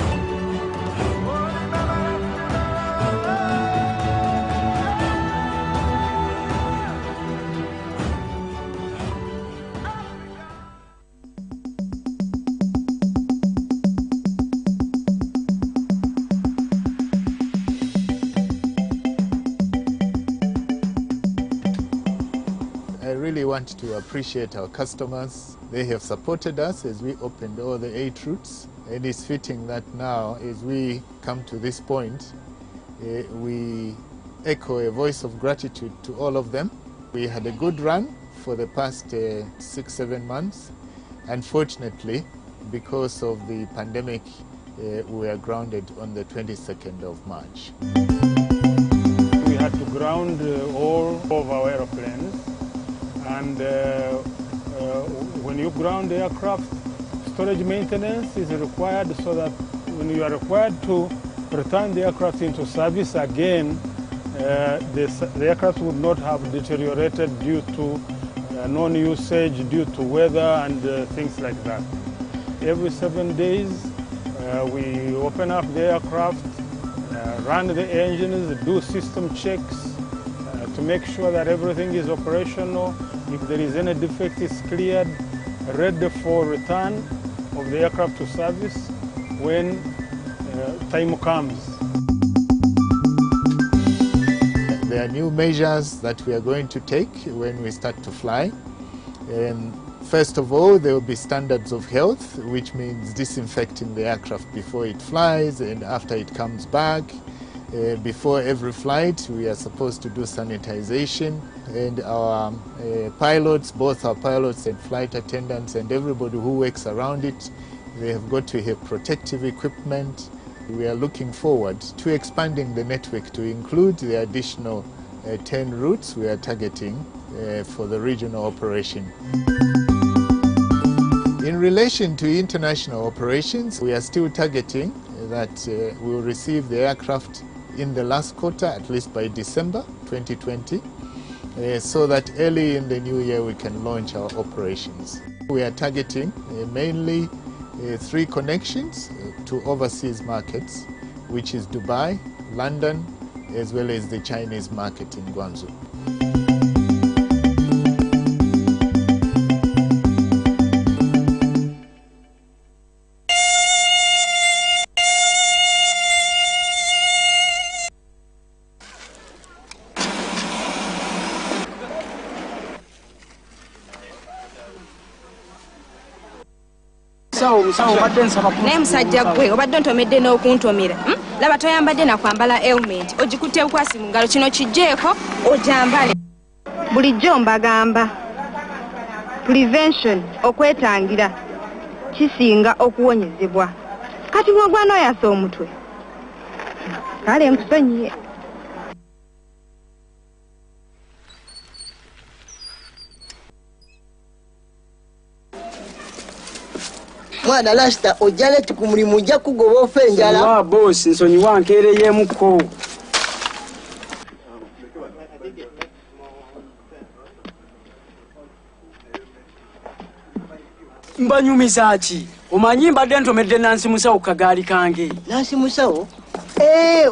I really want to appreciate our customers. They have supported us as we opened all the 8 routes. And it's fitting that now, as we come to this point, we echo a voice of gratitude to all of them. We had a good run for the past 6-7 months. Unfortunately, because of the pandemic, we are grounded on the 22nd of March. We had to ground all of our airplanes. And when you ground aircraft, storage maintenance is required so that when you are required to return the aircraft into service again, the aircraft would not have deteriorated due to non-usage, due to weather and things like that. Every 7 days, we open up the aircraft, run the engines, do system checks to make sure that everything is operational. If there is any defect, it's cleared, ready for return of the aircraft to service when time comes. There are new measures that we are going to take when we start to fly. And First of all, there will be standards of health, which means disinfecting the aircraft before it flies and after it comes back. Before every flight, we are supposed to do sanitization, and our pilots, both our pilots and flight attendants and everybody who works around it, they have got to have protective equipment. We are looking forward to expanding the network to include the additional 10 routes we are targeting for the regional operation. In relation to international operations, we are still targeting that we will receive the aircraft in the last quarter, at least by December 2020, so that early in the new year we can launch our operations. We are targeting mainly 3 connections to overseas markets, which is Dubai, London, as well as the Chinese market in Guangzhou. naye musajja gwe obadde ontomedde n'okuntomera laba toyambadde nakwambala helmet ogikutte bukwasi mu ngalo kino kijjeeko ojambale bulijjo mbagamba prevention okwetangira kisinga okuwonyezebwa kati bw'ogwana oyasa omutwe kale nkusonyiye mwana lasta ojjale tukumulimu ojja kugoba ofe enjala bosi nsonyiwa nkeereyemuko mbanyumiza ki omanyi mbadde ntomedde Nansi Musawo kagaali kange Nansi Musawo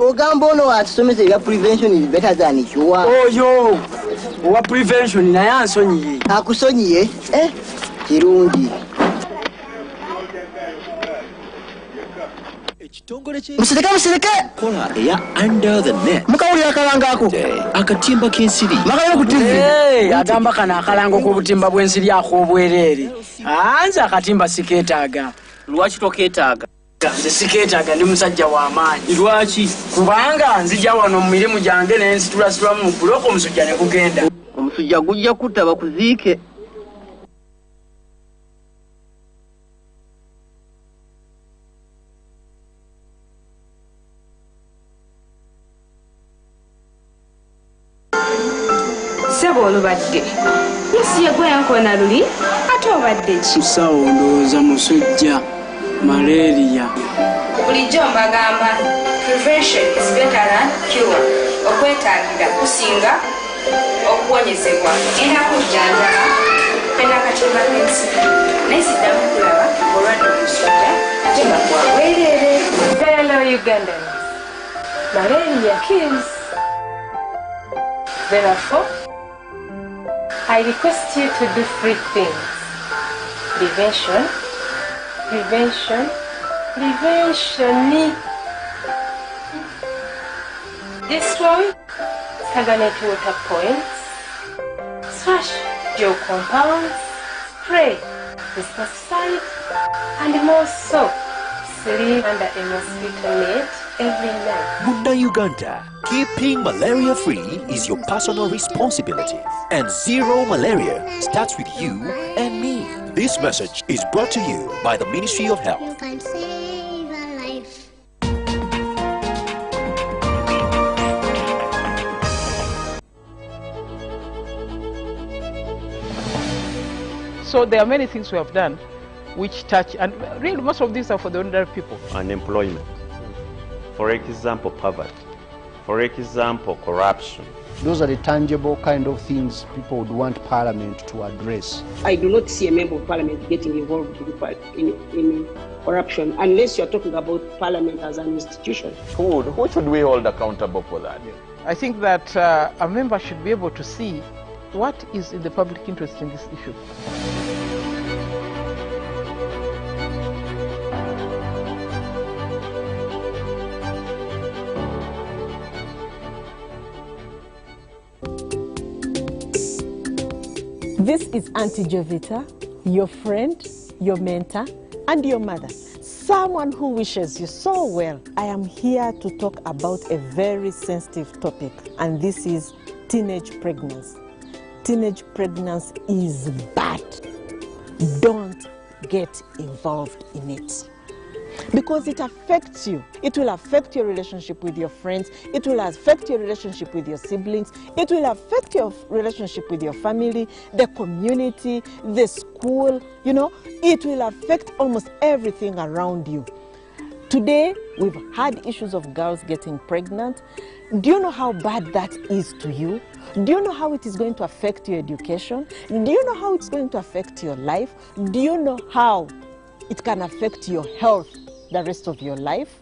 ogamba ono atusomesa ebya prevention is better than cure oyo owa prevention naye ansonyiye akusonyiye kirungi musirike kola eya under the net mukawulira akalangako akatimba k'ensiri makayo ku TV agamba kano akalango k'obutimba bw'ensiri ak'obwereere nze akatimba sikeetaaga lwaki tokeetaaga nze sikeetaaga ndi musajja w'amaanyi lwaki kubanga nzija wano mu mirimu gyange ne nsitulasitulamu mu buloko omusujja ne gugenda omusujja gujja kutta bakuziike sebo olubadde yesi yegweyankona luli ate obadde ki musawo ndowooza musujja malaria bulijjo mbagamba prevention is better than cure okwetaagira kusinga okuwonyezebwa genda kujjanjaba pena katimba k'ensiri naye siddamu kulaba olwadde omusujja ate nga gwabwereere. Fellow Ugandans, malaria kills. Therefore, I request you to do 3 things. Prevention, prevention, prevention. Destroy stagnant water points, slash geo compounds, spray pesticide, and more so, sleep under a mosquito net every night. Munda Uganda, keeping malaria free is your personal responsibility. And zero malaria starts with you and me. This message is brought to you by the Ministry of Health. You can save a life. So there are many things we have done which touch, and really most of these are for the ordinary people. Unemployment, for example, poverty, for example, corruption. Those are the tangible kind of things people would want Parliament to address. I do not see a member of Parliament getting involved in corruption unless you're talking about Parliament as an institution. Who should we hold accountable for that? I think that a member should be able to see what is in the public interest in this issue. This is Auntie Jovita. your friend, your mentor, and your mother. Someone who wishes you so well. I am here to talk about a very sensitive topic, and this is teenage pregnancy. Teenage pregnancy is bad. Don't get involved in it, because it affects you. It will affect your relationship with your friends. It will affect your relationship with your siblings. It will affect your relationship with your family, the community, the school. You know, it will affect almost everything around you. Today, we've had issues of girls getting pregnant. Do you know how bad that is to you? Do you know how it is going to affect your education? Do you know how it's going to affect your life? Do you know how it can affect your health the rest of your life?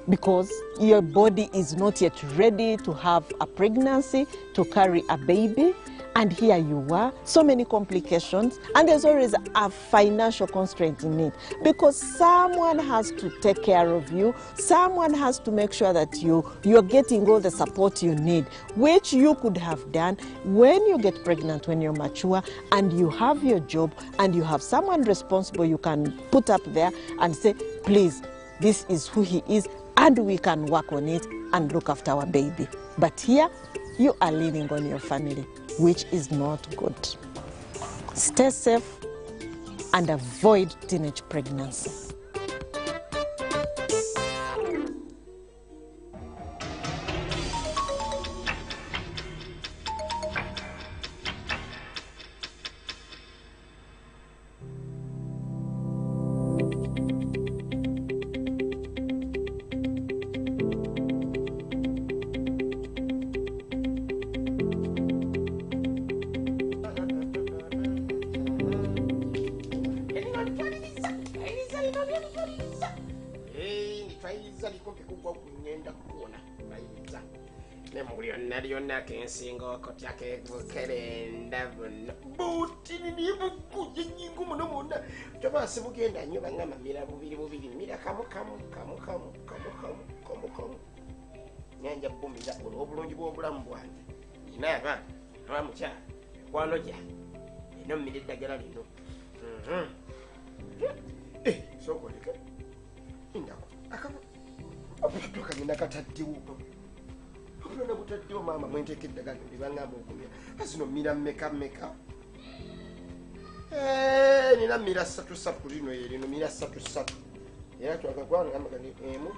Because your body is not yet ready to have a pregnancy, to carry a baby. And here you are, so many complications, and there's always a financial constraint in it, because someone has to take care of you, someone has to make sure that you're getting all the support you need, which you could have done when you get pregnant, when you're mature, and you have your job, and you have someone responsible you can put up there and say, please, this is who he is, and we can work on it and look after our baby. But here, you are leaning on your family, which is not good. Stay safe and avoid teenage pregnancy. Single Kotake Kerenda Booty Nibu Jingu Monomunda. Java Sibuki and you Bangama Mira Mira come. Nanja Bumi that will open you over Rambuan. Never Ramcha. Waloja. No minute Dagarino. Eh, so good. Inda. I come. I can't do. Kuna kutatiwa mama mwente kidaga ndibanga mukumya asino mira meka nina mira satu lino yeri no mira satu era twakagwana ngamba kani emu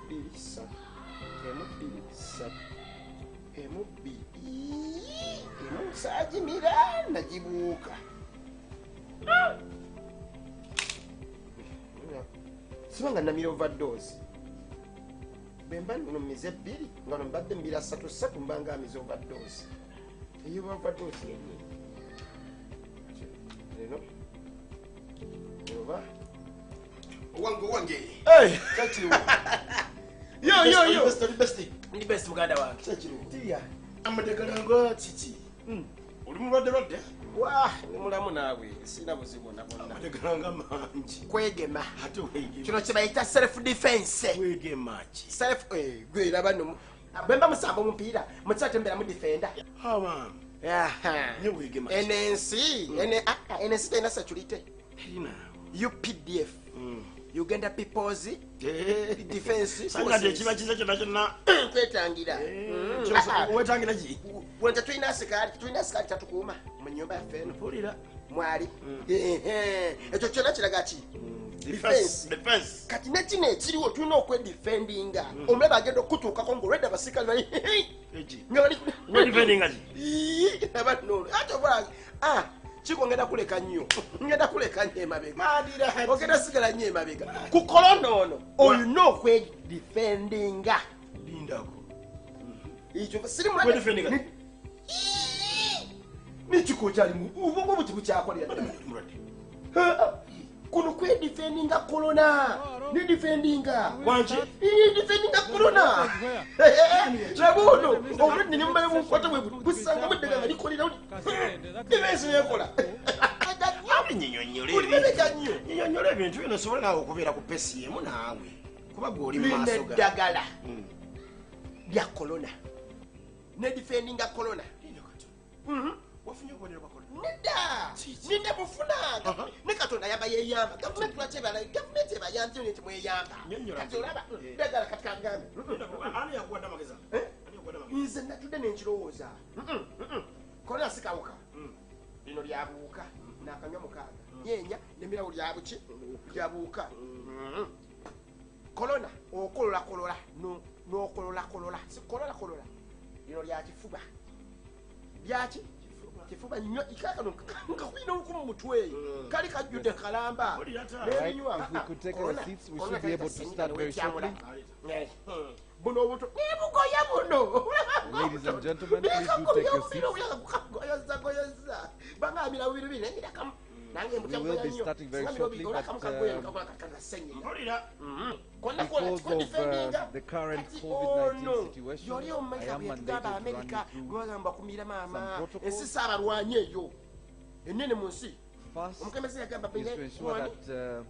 saji mira najibuka sibanga na mira overdose bemba no mize biri ngano mbadde mbira satu mbanga mize overdose iyo overdose yenye Ova wange hey chachiru yo ni best muganda wange chachiru tiya amadagalango chichi uli mulwadde wa ni mulamu nawe sina buzibu nabona amadagalango manji kwegema hate wege kino kibayita self defense kwegema ki self gwera bano bemba musamba mumpira mutsatembera mu defender hawa ni wegema NNC tena security hina UPDF Uganda People's Defense sanga chiba chiza chona kwetangira wetangira ji wonja twina asikari tatukuma mu nyumba ya feno pulira mwali ekyo kyona kiraga ki defense kati nekine kiriwo tulina okwedefendinga omulaba agenda okutuukako ng'olwedde abasikali bali ngabali defendinga ji abano ate obula chiko ngenda kuleka nnyo emabega ogenda sigala nnyo emabega ku corona ono olina okwedefendinga lindako ekyo siri mulwadde n'ekiko kyalimu ubwongo buti bukyakolera kuno kwedefendinga corona ne defendinga wanchi defendinga corona labuno obulwadde ne mumale bunkwata bwe busanga muddega nga likolera ebensi yekola nyinyonyola ebintu bino sobola okubeera ku pesi emu naawe kuba gweoli mumaaso ga eddagala lya corona ne defendinga corona wafunye obubonero bwa corona nedda ninde bufunanga ne katonda yaba yeyamba gavumenti lwakebala gavumenti ebayambye nti mweyamba kati olaba ddagala kati kagambe ani yakuwadde amagezi nze natudde nenkirowooza corona sikawuka lino lyabuuka nakanywa mukaaga nyenya nemirawo lyabuki lyabuuka corona okolola n'okolola sikolola lino lyakifuba lyaki kifuba nnyo ikakano nkakwina oluku mu mutwe kali kajjudde kalamba If we could take our seats, we should be able to start very shortly. buno obuto nebugoya buno Ladies and gentlemen, please do take your seats. bangamira bibiri bine ngirakamu nange We will be starting very shortly, but because of the current COVID-19 situation, I am mandated to run you through some protocols. First is to ensure that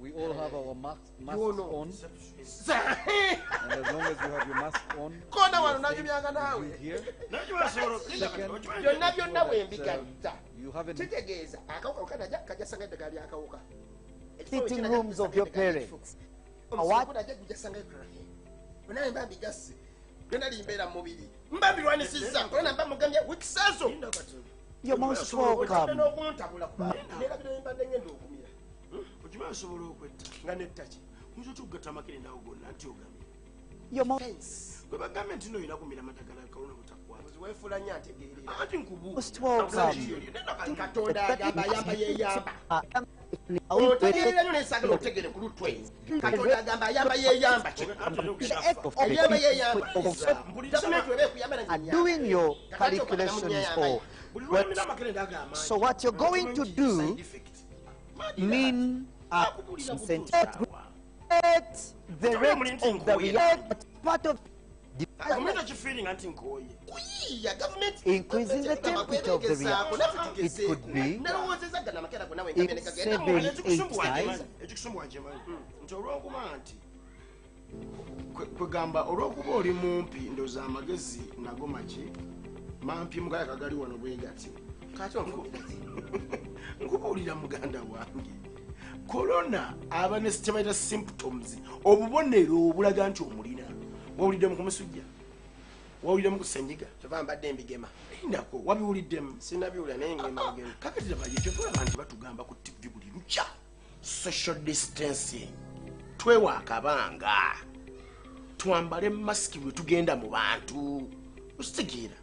we all have our masks on. And as long as you have your mask on, you here. You haven't Sitting rooms of your parents. What? You're most welcome. You're most welcome. Doing your calculations for so what you're going to do mean the rate of the part of increasing the temperature of the reactor. It could be 7-8 kwegamba olwokuba oli mumpi ndooza amagezi nago maki mampi mugaya kagali wano bwegati nkubuulira muganda wange corona aba ne kyemaita symptoms obubonero obulaga nti omulina wawulidde mu kumusujja wawulidde mu kusenyiga kyova mbadde mbigema indako wabiwuliddemu sinabiwulira naye ngema bigema kakati labaye kyetulaba nti batugamba ku TV buli lukya social distancing twewa akabanga twambale masiki bwe tugenda mu bantu ositegeera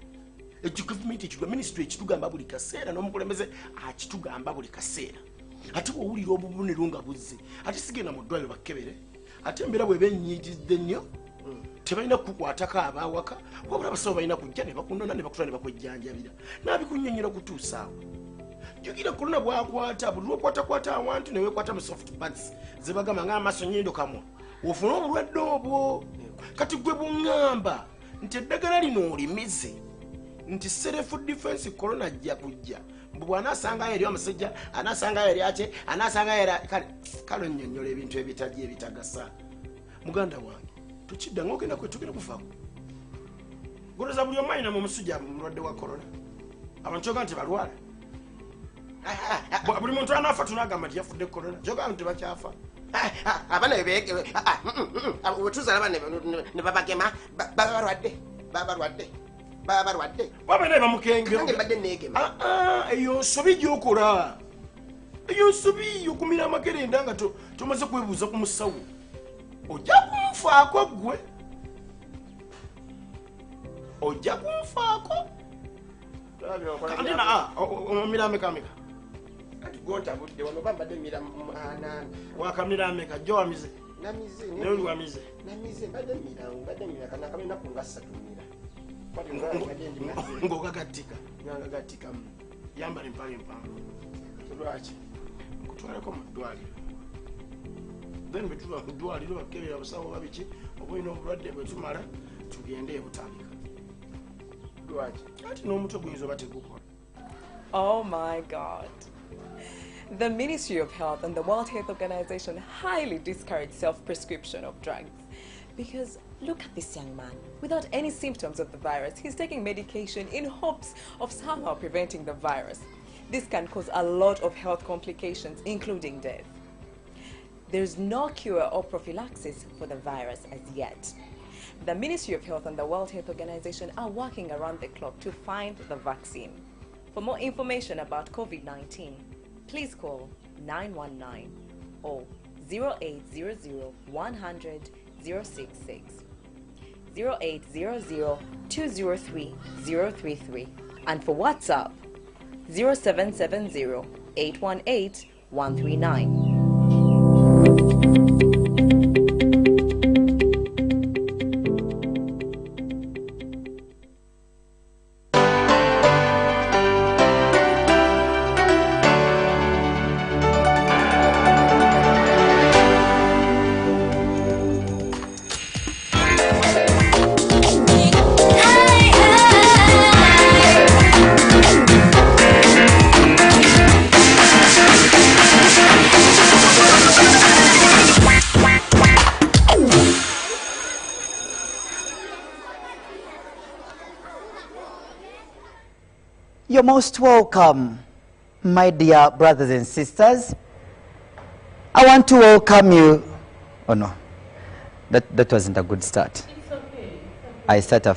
gavumenti ekitugamba ministry ekitugamba buli kaseera n'omukulembeze akitugamba buli kaseera ate bwowulira obubonero nga buzze ate sigenda mu ddwaliro bakkebere ate embeera bweba enyiigidde nnyo tebalina kukukwatako abaawaka wabula abasawo balina kujja ne bakunona ne bakutula ne bakwejjanjabira naabikunnyonnyola kutuusaawo jjugira corona bwakwata buli lwokwatakwata awantu ne weekwata mu soft buds ze bagamba ng'amaaso nnyindo kamwa ofune obulwadde obwo kati gwe buŋŋamba nti eddagala lino olimize nti self defense corona ajja kujja bw'anaasangayo eri omusajja anaasangayo eri ate anaasangayo eri kale nnyonnyola ebintu ebitali ebitagasa muganda wange tukidda ng'ogenda kwetugenda kufaako goloza buli omu alina mu musujja mulwadde wa corona abantu kyoga nti balwala buli muntu anaafa tunagamba nti yafudde corona kyoga nti bakyafa abana wetuzalaba ne babagema babalwadde babene bamukenge mbadde negema eyo nsobi gyokola eyo nsobi okumira amakerenda nga tomaze kwebuuza ku musawo ojja kunfaako gwe ojja kunfaako kandina omira amekameka kati gontabudde wano bambadde mira wakamira ameka jo wamize namize neoli wamize namize mbadde mira kana kamena kungasa tumira ng'ogagattika ngagagattika yambala empale empanvu lwaki nkutwaleko mu ddwaliro then bwetuba mu ddwaliro bakebera abasawo babiki oba olina obulwadde bwe tumala tugende ebutandika lwaki ati n'omutwe guyinza oba tegukola. Oh my God. The Ministry of Health and the World Health Organization highly discourage self-prescription of drugs. Because look at this young man. Without any symptoms of the virus, he's taking medication in hopes of somehow preventing the virus. This can cause a lot of health complications, including death. There's no cure or prophylaxis for the virus as yet. The Ministry of Health and the World Health Organization are working around the clock to find the vaccine. For more information about COVID-19, please call 919 or 0800 100 066, 0800 203 033, and for WhatsApp 0770 818 139. You're most welcome, my dear brothers and sisters. I want to welcome you. Oh no, that wasn't a good start. It's okay. I start